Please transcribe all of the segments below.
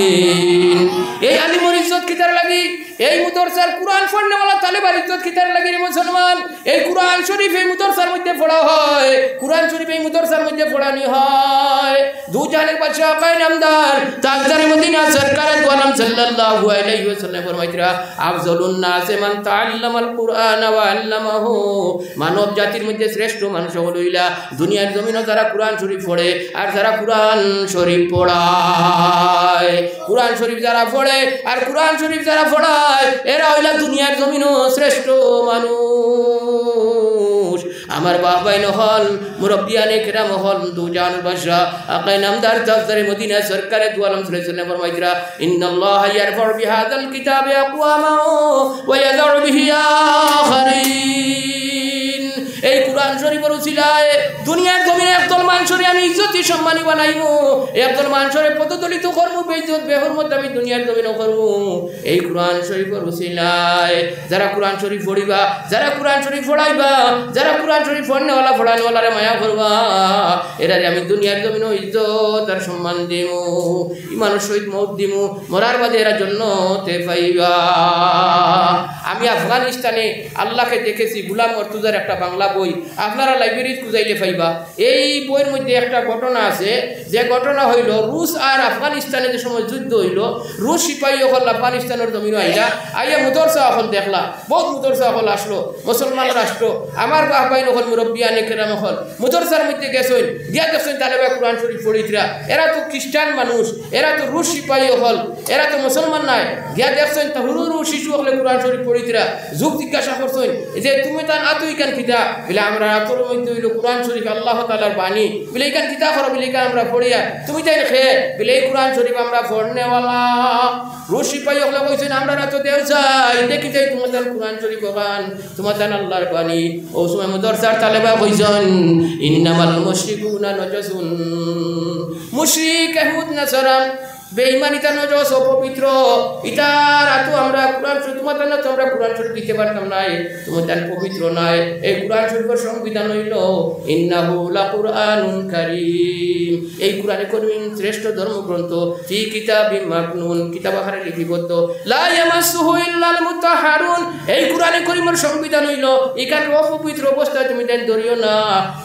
আমিন। এই আলিমর ইজ্জত কিতার লাগি, এই মুদরসার কুরআন পড়নেওয়ালা তালেবার ইজ্জত কিতার লাগি রে মুসলমান। এই কুরআন শরীফ এই মুদরসার মধ্যে পড়া হয়, কুরআন শরীফ এই মুদরসার মধ্যে পড়ানি হয়। দু জাহানের বাদশা আকায়ে নামদার তাজদারে মদিনা সরকার দু আলম সাল্লাল্লাহু আলাইহি ওয়াসাল্লাম ফরমাইতরা আফজালুন নাসে মান তাআল্লামাল কুরআন ওয়া আল্লামাহু। মানব জাতির মধ্যে শ্রেষ্ঠ মানুষ হইলা দুনিয়ার জমিনে যারা কুরআন শরীফ পড়ে আর যারা কুরআন শরীফ পড়ায়। কুরআন শরীফ যারা পড়ে আর কুরআন শরীফ যারা পড়ায় এরা হইলা দুনিয়ার জমিনও শ্রেষ্ঠ মানুষ। আমার বাবাই নহল মুরব্বিয়ানে কেরাম হল দু জাহানের বাদশা আকায়ে নামদার তাজদারে মদিনা সরকারে দু আলম সাল্লাল্লাহু আলাইহি ওয়াসাল্লাম ফরমাইতরা ইন্নাল্লাহা ইয়ারফাউ বিহাযাল কিতাবি আকওয়ামা ওয়া ইয়াযউ বিহি আখারিন। এই কুরআন শরীফের উসিলায় দুনিয়ার জমিনে একদল মানুষরে আমি ইজ্জতি সম্মানী বানাইব, একদল মানুষরে পদদলিত করব, বেইজ্জত বেহুরমত আমি দুনিয়ার জমিনে করব। এই কুরআন শরীফের উসিলায় যারা কুরআন শরীফ পড়িবা, যারা কুরআন শরীফ পড়াইবা, যারা কুরআন শরীফ পড়নেওয়ালা পড়ানোওয়ালারে মায়া করবা, এরারে আমি দুনিয়ার জমিনে ইজ্জত আর সম্মান দিব, ইমানের সহিত মওত দিব, মরার বাদে এরা জান্নাতে পাইবা। আমি আফগানিস্তানে আল্লাহকে দেখেছি, গুলাম মর্তুজার একটা বাংলা বই আপনারা লাইব্রেরি খুঁজাইলে পাইবা। এই বইয়ের মধ্যে একটা ঘটনা আছে, যে ঘটনা হইল রুশ আর আফগানিস্তানে যে সময় যুদ্ধ হইল, রুশ সিপাহী হল আফগানিস্তানের জমিন আইয়া মুদরসা হল দেখলা, বহুত মুদরসা হল আসলো, মুসলমান রাষ্ট্র। আমার বাহবাই হল মুরব্বিয়ানে কেরাম হল মুদরসার মধ্যে গেছেন, গিয়া দেখছেন তালেবা কুরআন শরীফ পড়িতরা। এরা তো খ্রিস্টান মানুষ, এরা তো রুশ সিপাহী হল, এরা তো মুসলমান নাই। গিয়া দেখছেন তা হুরু শিশু হলে কুরআন শরীফ পড়িতরা। যুগ জিজ্ঞাসা করছেন যে তুমি তার আতুই কান কিতা বলে আমরা আতর মধ্যে হইল কুরআন শরীফ আল্লাহ তাআলার বাণী বলে এই কান কিতা করো বলে এই কান আমরা পড়িয়া তুমি তাই রেখে বলে এই কুরআন শরীফ আমরা পড়নেওয়ালা। রুশ সিপাহী হলে কইছেন আমরা তো দেও চাই দেখি যাই তোমাদের কুরআন শরীফ গান তোমাদের আল্লাহর বাণী। ও সময় মুদরসার তালেবা কইছেন ইন্নামাল মুশরিকুনা নাজাসুন, মুশরিক ইহুদ নাসারা বেঈমানিতা নজস অপবিত্র, ইতার আতো আমরা কুরআন শরীফ তোমাদের না তো আমরা কুরআন শরীফ দিতে পারতাম নাই, তোমাদের পবিত্র নাই। এই কুরআন শরীফের সংবিধান হইল ইন্নাহু লাকুরআনুন কারীম। এই কুরআনে করিম শ্রেষ্ঠ ধর্মগ্রন্থ, ফি কিতাবিম মাকনুন, কিতাব আকারে লিপিবদ্ধ, লা ইয়ামাসসুহু ইল্লাল মুতাহহারুন। এই কুরআনে করিমের সংবিধান হইল এখানে অপবিত্র অবস্থায় তুমি দেন ধরিও না।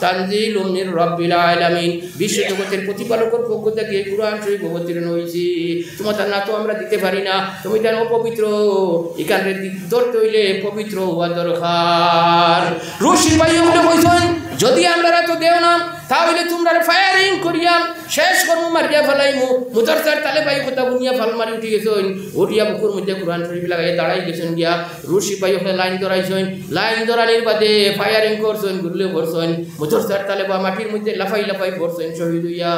তানজিলুম মির রাব্বিল আলামিন, বিশ্ব জগতের প্রতিপালকের পক্ষ থেকে এই কুরআন শরীফ অবতীর্ণ হইছে। তোমাদের না তো আমরা দিতে পারি না, তুমি যেন অপবিত্র, এখানে ধরতে হইলে পবিত্র হওয়া দরকার। রুশ সিপাহী হলে কইছেন যদি আমরা তো দেও না তাহলে তোমরা ফায়ারিং করিয়া শেষ করব, মারিয়া ফেলাইমু। মুদরসার তালেবাই কথা বুনিয়া ফাল মারি উঠি গেছেন, উঠিয়া বুকুর মধ্যে কুরআন শরীফ লাগাইয়া দাঁড়াই গেছেন। গিয়া রুশ সিপাহী হলে লাইন ধরাইছেন, লাইন ধরানির বাদে ফায়ারিং করছেন, গুলি করছেন। মুদরসার তালেবা মাটির মধ্যে লাফাই লাফাই পড়ছেন শহীদ হইয়া।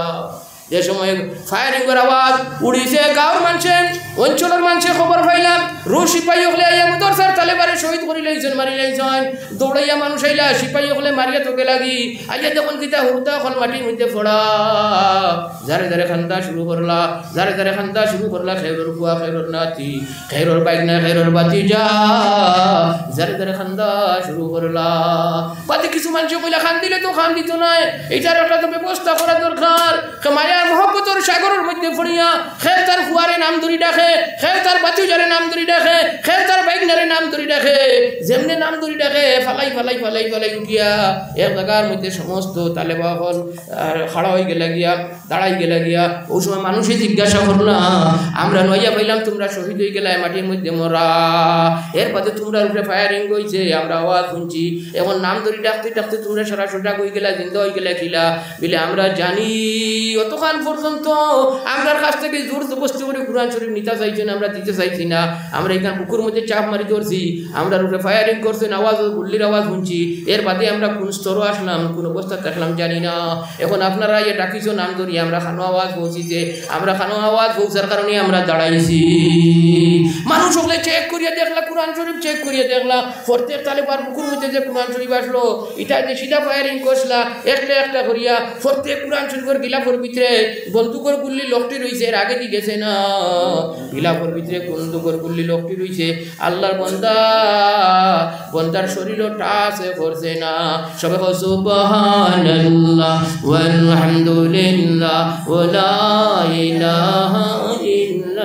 যে সময় ফায়ারিংয়ের আওয়াজ উড়িছে, গাঁওর মানুষের অঞ্চলের মানুষের খবর পাইলাম রুশ সিপাহী হলে আইয়া মুদরসার তালেবারে শহীদ করি লাইছেন, মারি লাইছেন। দৌড়াইয়া মানুষ আইলা, সিপাহী হলে মারিয়া তোকে লাগি আইয়া যখন কিতা হুরতা হল মাটির মধ্যে পড়া, যারে যারে খান্দা শুরু করলা, যারে যারে খান্দা শুরু করলা, খেরোর বুয়া, খেরোর নাতি, খেরোর বাইক না, খেরোর বাতি যা, যারে যারে খান্দা শুরু করলা। বাদে কিছু মানুষ কইলা খান দিলে তো খান দিত নাই, এইটার একটা তো ব্যবস্থা করা দরকার। মায়া মহব্বতের সাগরের মধ্যে পড়িয়া খেল তার ফুয়ারে নাম ধরি ডাকে, খেল তার বাতিজারে নাম ধরি ডাকে, খেল তার বাইকনারে নাম ধরি ডাকে, যেমনে নাম ধরি ডাকে ফালাই ফালাই ফালাই ফালাই উঠিয়া এক জায়গার মধ্যে সমস্ত তালেবা হল খাড়া হয়ে গেলা গিয়া, দাঁড়াই গেলা গিয়া। ওই সময় মানুষে জিজ্ঞাসা করলা আমরা নইয়া পাইলাম তোমরা শহীদ হয়ে গেলা মাটির মধ্যে মরা, এর বাদে তোমরা উপরে ফায়ারিং হয়েছে আমরা আওয়াজ শুনছি, এখন নাম ধরি ডাকতে ডাকতে তোমরা সারা সোটা হয়ে গেলা, জিন্দা হয়ে গেলা খিলা বলে আমরা জানি। অতক্ষণ পর্যন্ত আমরার কাছ থেকে জোর জবস্তি করে কুরআন শরীফ নিতে চাইছেন, আমরা দিতে চাইছি না। আমরা এখানে বুকুর মধ্যে চাপ মারি ধরছি, আমরা উপরে ফায়ারিং করছেন, আওয়াজ গুল্লির আওয়াজ শুনছি, এর বাদে আমরা কোন স্তরও আসলাম, কোন অবস্থা থাকলাম জানি না। এখন আপনারা ইয়ে ডাকিছো নাম ধরি, আমরা খানো আওয়াজ পৌঁছিছে, আমরা খানো আওয়াজ পৌঁছার কারণে আমরা দাঁড়াইছি। মানুষ হলে চেক করিয়া দেখলা, কুরআন শরীফ চেক করিয়া দেখলা, প্রত্যেক তালেবার বুকুর মধ্যে যে কুরআন শরীফ আসলো, এটা যে সিধা ফায়ারিং করছিলা একটা একটা করিয়া প্রত্যেক কুরআন শরীফের গিলাফের ভিতরে বন্দুকের গুল্লি লোকটি রয়েছে, এর আগে দিয়ে গেছে না, গিলাফের ভিতরে বন্দুকের গুল্লি লোকটি রয়েছে। আল্লাহর বান্দা বন্দার শরীরও টাচ করছে না। সবাই সুবহানাল্লাহ ওয়াল হামদুলিল্লাহ ওয়া লা ইলাহা ইল্লা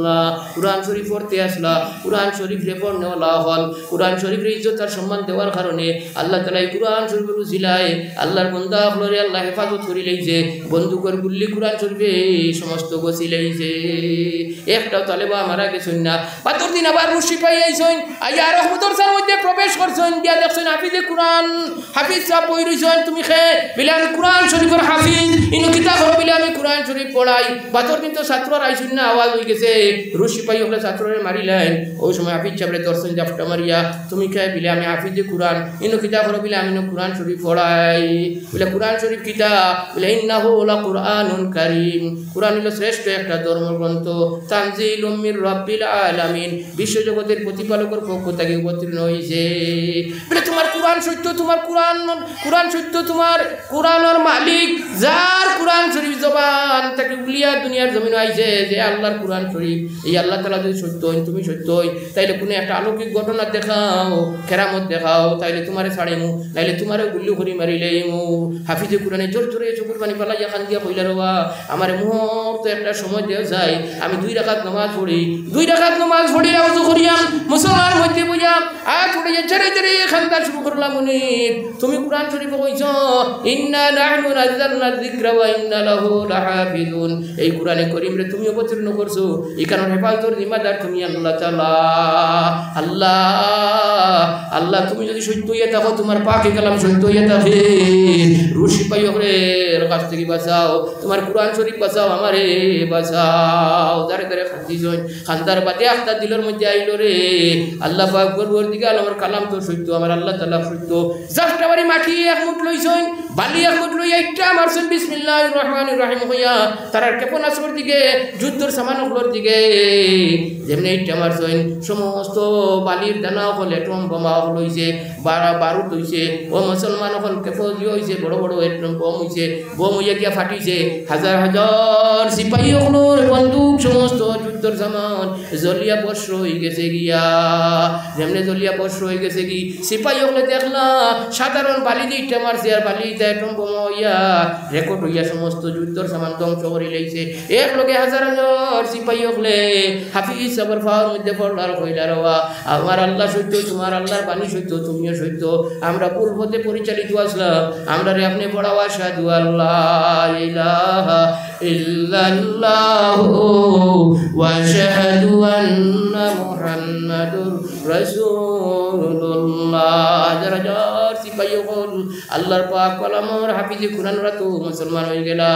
আসলা, কুরআন শরীফ পড়তে আসলা, কুরআন শরীফ রে পড়নেওয়ালা হল। কুরআন শরীফের ইজ্জত আর সম্মান দেওয়ার কারণে আল্লাহ তাআলা এই কুরআন শরীফের উসিলায় আল্লাহর বান্দা হলরে আল্লাহ হেফাজত করি লইছে। বন্দুকের গুল্লি কুরআন শরীফে সমস্ত গছি লইছে। একটাও তালেবা মারা গেছেন না। পাতর দিন আবার রুশি পাই আইছেন, আইয়া রহমতরসার মধ্যে প্রবেশ করছেন, গিয়া দেখছেন হাফিজে কুরআন, হাফিজ সাহেব বই রইছেন। তুমি খে বিলে আমি কুরআন শরীফের হাফিজ, ইনো কিতাব হলো বিলে আমি কুরআন শরীফ পড়াই। পাতর দিন তো ছাত্ররা আইছেন না, আওয়াজ হয়ে গেছে, রুশি পাই ওগুলো ছাত্ররে মারিলেন। ওই সময় হাফিজ সাহেবরে দর্শন জাফটা মারিয়া, তুমি খে বিলে আমি হাফিজে কুরআন, ইনো কিতাব হলো বিলে আমি কুরআন শরীফ পড়াই। বলে কুরআন শরীফ কিতাব, বলে ইন্নাহু লাকুরআনুন কারীম, কুরআন হলো শ্রেষ্ঠ একটা ধর্মগ্রন্থ, তানজিলুম মির রাব্বিল আলামিন, বিশ্বজগতের প্রতিপালকের পক্ষ থেকে অবতীর্ণ হয়েছে। বলে তোমার কুরআন সত্য, তোমার কুরআন সত্য, তোমার কুরআনের মালিক যার কুরআন শরীফ জবান তাকে উলিয়া দুনিয়ার জমিন আইছে, যে আল্লাহর কুরআন শরীফ, এই আল্লাহ তাআলা যদি সত্য হই, তুমি সত্য হই, তাইলে কোনো একটা অলৌকিক ঘটনা দেখাও, কেরামত দেখাও, তাইলে তোমারে ছাড়েমু, নাইলে তোমারে গুল্লি করি মারিলেমু। হাফিজে কুরআনে জোর জোরে চকুর পানি পালাইয়া খান দিয়া কইলা রবা, আমার মুহূর্ত একটা সময় দেওয়া যায়, আমি 2 রাকাত নামাজ পড়ি, 2 রাকাত নামাজ পড়ি রাউযু করিয়াম, মুসলমান মধ্যে বুঝাম, আর পড়ে জেরে জেরে খানটা শুরু করলাম। তুমি কুরআন শরীফে কইছো ইন্না নাহনু নাযালনা যিকরা ওয়া ইন্না লাহু লাহাফিজুন, এই কুরআনে কারীম রে তুমি অবতীর্ণ করছো, এই কারণে হেফাজতের জিম্মাদার তুমি আল্লাহ তাআলা। আল্লাহ তুমি যদি সত্য হইয়া থাকো, তোমার পাকে কালাম সত্য হইয়া থাকে, রুশি পাইয়রের কাছ থেকে বাঁচাও, তোমার কুরআন শরীফ বাঁচাও, আমারে বাঁচাও। দারে দারে খান্দি জয় খান্দার বাদে আখতা দিলের মধ্যে আইলো রে, আল্লাহ পাক বরবর দিকে আমার কালাম তো সত্য, আমার আল্লাহ তাআলা সত্য। জাফটা বাড়ি মাটি এক মুঠ লইছেন, বালি এক মুঠ লইয়া ইটা মারছেন বিসমিল্লাহির রহমানির রহিম হইয়া, তারার ক্ষেপণাস্ত্রের দিকে, যুদ্ধের সামানগুলোর দিকে যেমনি ইটা মারছেন, সমস্ত বালির দানা হল এটম বোমা হইছে, বারুদ হইছে, ও মুসলমান হল ক্ষেপণাস্ত্র হইছে, বড় বড় এটম বোম হইছে, বোম হইয়া গিয়া ফাটিছে, হাজার হাজার সিপাহী হলোর বন্দুক সমস্ত যুদ্ধের সামান জলিয়া বর্ষ হয়ে গেছে গিয়া। যেমনি জলিয়া বর্ষ হয়ে গেছে কি, সিপাহী হলে দেখলা সাধারণ বালি দিয়ে ইটা মারছে, আর বালি এটম বোমা হইয়া রেকর্ড হইয়া সমস্ত যুদ্ধের সামান ধ্বংস করে লইছে। এক লোকে হাজার হাজার সিপাহী হলে হাফিজ সাহেবের ফাওয়ার মধ্যে পড়লার কইলার হওয়া, আমার আল্লাহ সত্য, তোমার আল্লাহর বাণী সত্য, তুমিও সত্য, আমরা ভুল পথে পরিচালিত আসলাম, আমরা রে আপনি পড়াও আশহাদু আল্লা ইলাহা ইল্লাল্লাহু ওয়া আশহাদু আন্না মুহাম্মাদুর রাসূলুল্লাহ। যারা যার সিপাহী হল আল্লাহর পাক কালামর হাফিজে কুরআন রা তো মুসলমান হয়ে গেলা।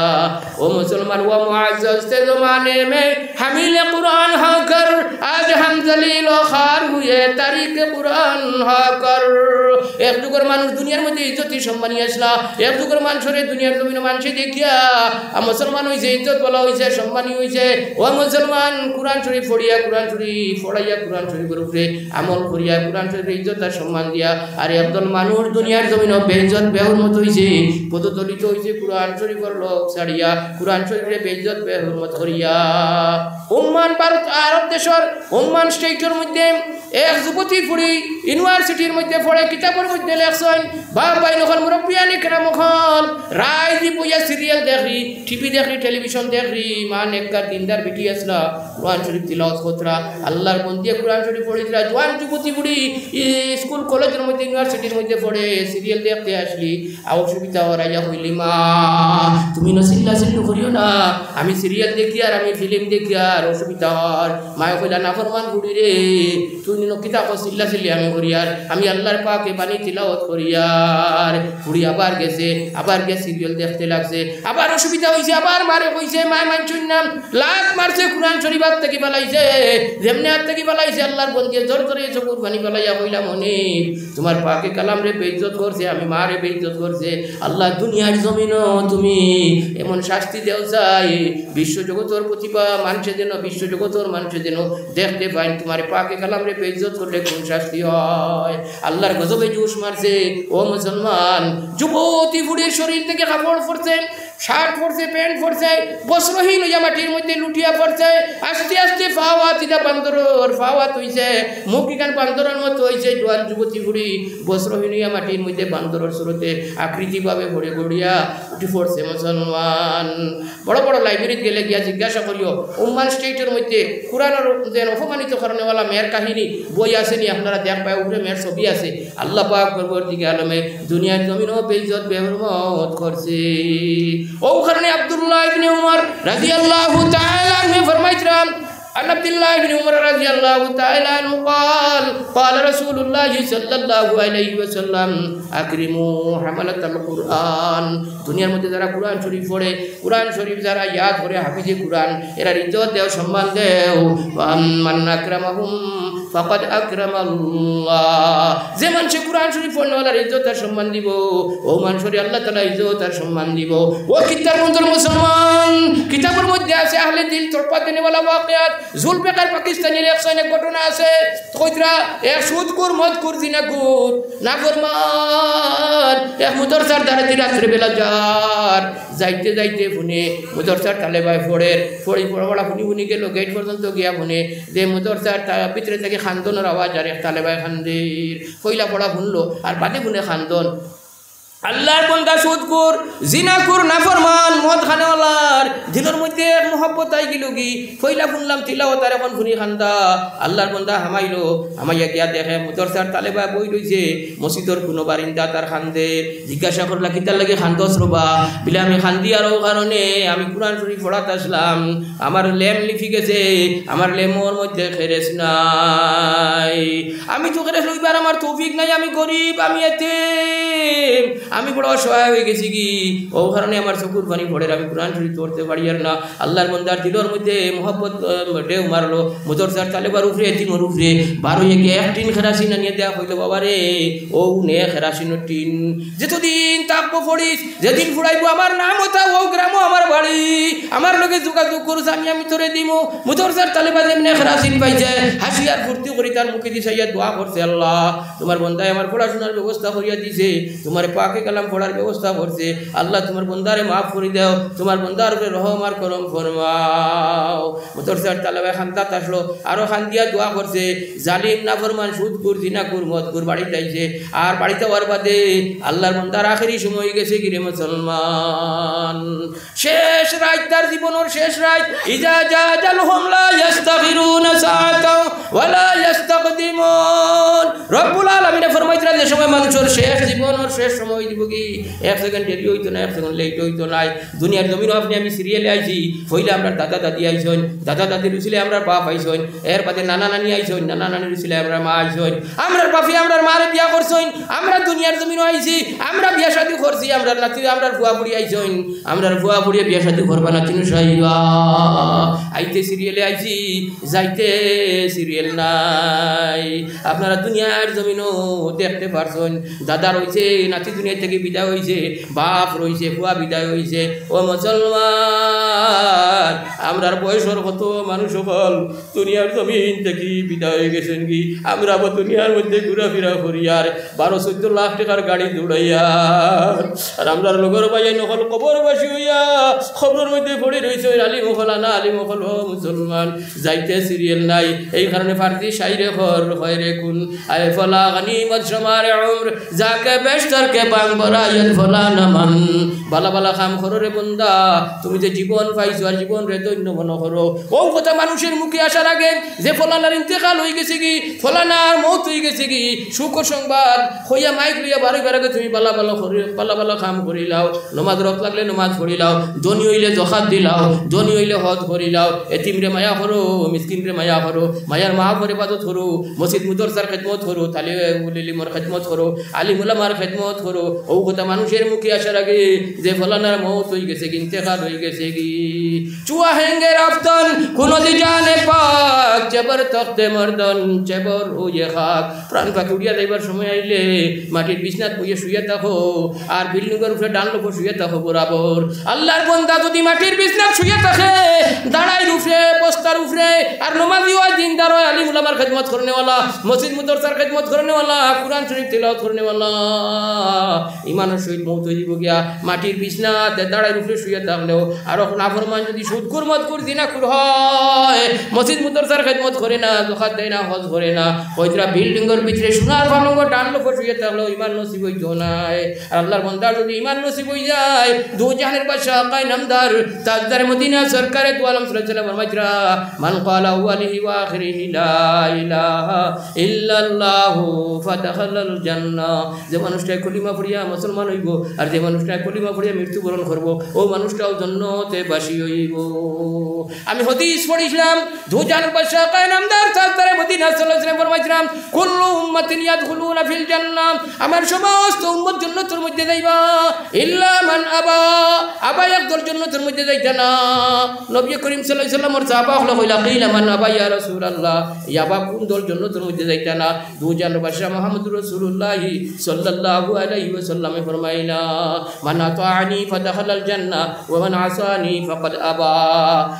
ও মুসলমান, ওয়া মুআজ্জাজ তে জমানে মে হামিলে কুরআন হকর, আজ হাম জলিল ও খার হুয়ে তারিকে কুরআন হকর। এক যুগের মানুষ দুনিয়ার মধ্যে ইজ্জত সম্মানী আসলা, এক যুগের মানুষের দুনিয়ার জমিনে মানুষে দেখিয়া মুসলমান হয়েছে, ইজ্জত বলা হয়েছে, সম্মানী হয়েছে। ও মুসলমান, কুরআন শরীফ পড়িয়া, কুরআন শরীফ পড়াইয়া, কুরআন শরীফের উপরে আমল করিয়া, কুরআন শরীফের ইজ্জত আর সম্মান দিয়া, আর একদল মানুষ দুনিয়ার জমিনে বেইজ্জত বেহুরমত হয়েছে, পদদলিত হয়েছে, কুরআন শরীফের লোক ছাড়িয়া কুরআন শরীফের বেইজ্জত বেহুরমত করিয়া। ওমান ভারত আরব দেশের ওমান স্টেটের মধ্যে এক যুবতী পড়ি ইউনিভার্সিটির মধ্যে পড়ে, কিতাবের মধ্যে লেখছেন, বাবাই নখন মুরব্বিয়ানি কেরাম হল রায় দি বইয়া সিরিয়াল দেখি, টিভি দেখি, টেলিভিশন দেখি, মান একবার দিনদার বেটি আসলা, কুরআন শরীফ তিলাওয়াত করতরা, আল্লাহর বন্দিয়া কুরআন শরীফ পড়িতরা। জওয়ান যুবতী বুড়ি স্কুল কলেজের মধ্যে, ইউনিভার্সিটির মধ্যে পড়ে, সিরিয়াল দেখতে আসলি, অসুবিধা হরাইয়া হইলি, মা তুমি না চিল্লা চিল্লু করিও না, আমি সিরিয়াল দেখি আর আমি ফিল্ম দেখি আর অসুবিধা হর। মায়ে কইলা না ফরমান বুড়ি রে, তুই কিতাব চিল্লা চিল্লি আমি করিয়ার, আমি আল্লাহর পাকে বাণী তিলাওয়াত করিয়ার। বুড়ি আবার গেছে, আবার গিয়ে সিরিয়াল দেখতে লাগছে, আবার অসুবিধা হয়েছে, আবার মারে কইছে, মায় মানছুন নাম লাখ মারছে, কুরআন শরীফ হাত থেকে পালাইছে, যেমনি হাত থেকে পালাইছে, আল্লাহর বন্দিয়ে জোর ধরে চকুর পানি পালাইয়া কইলা, মনে তোমার পাকে কালাম রে বেইজ্জত করছে, আমি মারে বেইজ্জত করছে, আল্লাহ দুনিয়ার জমিনও তুমি এমন শাস্তি দেও চাই, বিশ্বজগতর প্রতিভা মানুষের যেন, বিশ্বজগতর মানুষের যেন দেখতে পাই তোমার পাকে কালাম রে বেইজ্জত করলে কোন শাস্তি হয়। আল্লাহর গজবে জোশ মারছে। ও মুসলমান, যুবতী বুড়ির শরীর থেকে কাপড় পড়ছে, শার্ট পড়ছে, প্যান্ট পড়ছে, বস্ত্রহীন হইয়া মাটির মধ্যে লুটিয়া পড়ছে, আস্তে আস্তে ফাওয়া তিদা বান্দরের ফাওয়াত হইছে, মুখ ইকান বান্দরের মতো হইছে। জোয়ান যুবতী বুড়ি বস্ত্রহীন হইয়া মাটির মধ্যে বান্দরের স্রোতে আকৃতিভাবে ভরে গড়িয়া উঠি পড়ছে মুসলমান। বড় বড় লাইব্রেরিতে গেলে গিয়া জিজ্ঞাসা করিও ওমান স্টেটের মধ্যে কোরআনের যে অপমানিত কারণেওয়ালা মেয়ের কাহিনী বই আসেনি, আপনারা দেখ পায় উপরে মেয়ের ছবি আছে। আল্লাহ পাক পরবর্তীকে আলমে দুনিয়ার জমিনও বেইজ্জত বেহুরমত করছে। ও কারণে আব্দুল্লাহ ইবনে উমর রাদিয়াল্লাহু তাআলা আনহু ফরমাইতরাম عن عبد الله بن عمر رضي الله تعالى عنه قال قال رسول الله صلى الله عليه وسلم أكرموا حملة القرآن দুনিয়ার মধ্যে যারা কোরআন শরীফ পড়ে, কোরআন শরীফ যারা ইয়াদ করে হাফিজে কোরআন, এরা ইজ্জত দেও, সম্মান দেও। মান আকরামাহুম ফাকাদ আকরামাল্লাহ, যে মানুষ কোরআন শরীফ পড়নেওয়ালার ইজ্জত আর সম্মান দিব, ও মানুষের আল্লাহ তাআলা ইজ্জত আর সম্মান দিব। ও কিতাবের মুসলমান, কিতাবের মধ্যে আছে আহলে দিল তরফা দেনেওয়ালা ওয়াকিয়াত। জুলফিকার পাকিস্তানের এক সৈনিক ঘটনা আছে, কইতরা এক সুদকুর মদকুর জিনাকুর নাফরমান এক মুদরসার দাঁড়াতে রাত্রে বেলা যার যাইতে যাইতে ফুনে মুদরসার তালেবায় ফড়ি পড়া ফুনি ফুনি গেল গেট পর্যন্ত গিয়া ফুনে যে মুদরসার ভিতরে থেকে খান্দনের আওয়াজ আর এক তালেবায় খান্দির কইলা পড়া শুনলো আর বাদে ফুনে খান্দন। আল্লাহর বন্দা সুদকুর জিনাকুর নাফরমান মদ খানেওয়ালার দিলের মধ্যে মোহাব্বত আই গেল কি ফইলা শুনলাম তিলাওয়াত আর এখন শুনি খান্দা। আল্লাহর বন্দা হামাইলো, হামাইয়া গিয়া দেখে মুদরসার তালেবা বই রইছে মসজিদর কোনো বারিন্দা তার খান্দে। জিজ্ঞাসা করলা কিতার লাগে খান্দস রবা, বিলে আমি খান্দি আরও কারণে আমি কোরআন শরীফ পড়াতে আসলাম, আমার লেম লিখি গেছে, আমার লেমর মধ্যে খেরেস নাই, আমি তো খেরেস লইবার আমার তৌফিক নাই, আমি গরিব, আমি এতিম, আমি বড় অসহায় হয়ে গেছি কি, ও কারণে আমার চকুর পানি পড়ে, আমি কোরআন শরীফ পড়তে পারি আর না। আল্লাহর বন্দার দিলর মধ্যে মোহাব্বত ঢেউ মারলো, মুদরসার তালেবার উপরে এতিমর উপরে বারোই গিয়ে এক টিন খেরাসিন আনিয়ে দেওয়া হইলো। বাবা রে ও নে খেরাসিনের টিন, যেতদিন তাকবো পড়িস, যেদিন ফুড়াইবো আমার নাম ওটা ও গ্রামও আমার বাড়ি, আমার লোকে যোগাযোগ করুস, আমি তোরে দিব। মুদরসার তালেবা যেমনি খেরাসিন পাইছে হাসি আর ফুর্তি করি তার মুখে দিছে দোয়া করছে, আল্লাহ তোমার বন্দায় আমার পড়াশোনার ব্যবস্থা করিয়া দিছে, তোমার পাকে কালাম পড়ার ব্যবস্থা করছে, আল্লাহ তোমার বন্দারে মাফ করে দাও, তোমার বন্দার উপরে রহম আর করম ফরমাও। মুদরসার তালেবা খান্দাত আসলো, আরো খান দিয়া দোয়া করছে, জালিম নাফরমান সুদকুর জিনাকুর মদকুর বাড়িতে আইছে। আর বাড়িতে হওয়ার বাদে আল্লাহর বন্দার আখেরি সময় গেছে গিরে মুসলমান, শেষ রাত, তার জীবনের শেষ রাত। ইজা জাজালহুম লা ইস্তাগফিরুনা সাআতাও ওয়ালা ইস্তাকদিমুন। রব্বুল আলামিন ফরমাইতরা যে সময় মানুষের শেষ জীবনের শেষ সময় দিব কি এক সেকেন্ড দেরি হইতো না, এক সেকেন্ড লেট হইতো নাই। দুনিয়ার জমিনও আপনি আমি সিরিয়ালে আইছি, হইলে আমরা দাদা দাদি আইসন, দাদা দাদি রুছিলে আমরা বাপ আইসন, এর বাদে নানা নানি আইসন, নানা নানি রুছিলে আমরা মা আইসন, আমরা বাপি আমরা মারে বিয়া করছইন, আমরা দুনিয়ার জমিনও আইছি, আমরা বিয়া শাদী করছি, আমরা নাতি আমরা বুয়া বুড়ি আইসন, আমরা বুয়া বুড়িয়ে বিয়া শাদী করবা না তিনু সাইবা। আইতে সিরিয়ালে আইছি, যাইতে সিরিয়াল নাই। আপনারা দুনিয়ার জমিনও দেখতে পারছেন, দাদা রয়েছে, নাতি দুনিয়া থেকে বিদায় হয়েছে, বাপ রয়েছে, ফুয়া বিদায় হয়েছে। ও মুসলমান, আমরার বয়সের কত মানুষ সকল দুনিয়ার জমিন থেকে বিদায় হয়ে গেছেন কি, আমরা দুনিয়ার মধ্যে ঘোরাফেরা করি আর 12-14 লাখ টাকার গাড়ি দৌড়াইয়া, আর আমরার লোকের বাইয়া নকল কবরবাসী হইয়া খবরের মধ্যে পড়ে রয়েছে আলিম হল না আলিম হল। মুসলমান যাইতে সিরিয়াল নাই, এই কারণে ফার্দি শাইরে খর হয় রে কুন আয় ফলা গনিমত শমারে উমর যাকে বেশতর কে বাং বরায়ত ফলা নামান। বালা বালা কাম করো রে বন্দা, তুমি যে জীবন পাইছো আর জীবন রে দৈন্য মনে করো। ও কথা মানুষের মুখে আসার আগে যে ফলানার ইন্তেকাল হয়ে গেছে কি, ফলানার মৌত হয়ে গেছে কি, সুখ সংবাদ হইয়া মাইক লইয়া বারে বারে তুমি বালা বালা কাম করিলাও, নমাজ রক লাগলে নমাজ পড়িলাও, ধনী হইলে জখাত দিলাও, ধনী হইলে হজ করিলাও, এতিম রে মায়া করো, মিসকিন রে মায়া করো, মায়ার মাহফরে ইবাদত করো, মসজিদ মুদরসার খেদমত করো, তালিমুল ইলমের খেদমত করো, আলিম উলামার খেদমত করো। ও কথা মানুষের মুখে আসার আগে যে ফলানার মৌত হয়ে গেছে কি, ইন্তেকাল হয়ে গেছে কি, চুয়া হেঙ্গে রাফতন কোন দি জানে পাক জবর তখতে মর্দন চেবর ও ইয়ে খাক। প্রাণ পাখি উড়িয়া যাইবার সময় আইলে মাটির বিছনাত বইয়ে শুয়ে থাকো, আর বিল্ডিংয়ের উপরে ডান লোক শুয়ে থাকো বরাবর। আল্লাহর বন্দা যদি মাটির বিছনাত শুয়ে থাকে, দাঁড়াই উপরে বস্তার উপরে, আর নমাজি হয়, দিনদার হয়, আলিম উলামার খেদমত করনেওয়ালা, মসজিদ মুদরসার খেদমত করনেওয়ালা, কুরআন শরীফ তিলাওয়াত করনেওয়ালা, ইমানের সহিত মৌত হয়ে যাব গিয়া মাটির বিছনাত দাঁড়াই উপরে শুয়ে থাকলেও। আর নাফরমান যদি সুদকুর মদকুর জিনাকুর হয়, মসজিদ মুদরসার খেদমত করে না, জকাত দেয় না, হজ করে না, ওইটা বিল্ডিংয়ের ভিতরে সোনার পালঙ্গ টানলো ফসিয়ে থাকলো, ইমান নসিব হইতো নাই। আর আল্লাহর বান্দার যদি ইমান নসিব হয়ে যায়, দু জাহানের বাদশা আকায়ে নামদার তাজদার মদিনা সরকারে দু আলম সাল্লাল্লাহু আলাইহি ওয়াসাল্লাম ফরমাইরা, মান ক্বালা আউয়ালিহি ওয়া আখিরিহি লা ইলাহা ইল্লাল্লাহু ফাদাখালাল জান্নাহ। যে মানুষটা কলিমা পড়িয়া মুসলমান হইব আর যে মানুষটা কলিমা পড়িয়া মৃত্যুবরণ করব, ও মানুষটাও জান্নাতে বাসী হইব। আমি হাদিস পড়িছিলাম, দু জাহানের বাদশা আকায়ে নামদার তাজদার মদিনা সাল্লাল্লাহু আলাইহি ওয়াসাল্লাম ফরমাইরা, কুল্লু উম্মাতিন ইয়াদখুলুনা ফিল জান্নাহ, আমার সমস্ত উম্মত জান্নাতের মধ্যে যাইবা, ইল্লা মান আবা, আবা একদল জান্নাতের মধ্যে যাইতা না। নবী করিম সাল্লাল্লাহু আলাইহি ওয়াসাল্লামের সাহাবা হলো কইলা, কিলা মান আবা ইয়া রাসূলুল্লাহ, ইয়াবা কোন দল জান্নাতের মধ্যে যাইতা না? দু জাহানের বাদশা মুহাম্মদুর রাসূলুল্লাহ সাল্লাল্লাহু আলাইহি ওয়াসাল্লাম ফরমাইলা, মান আতাআনি ফাদাখালাল জান্নাহ ওয়া মান আসানি ফাকাদ আবা।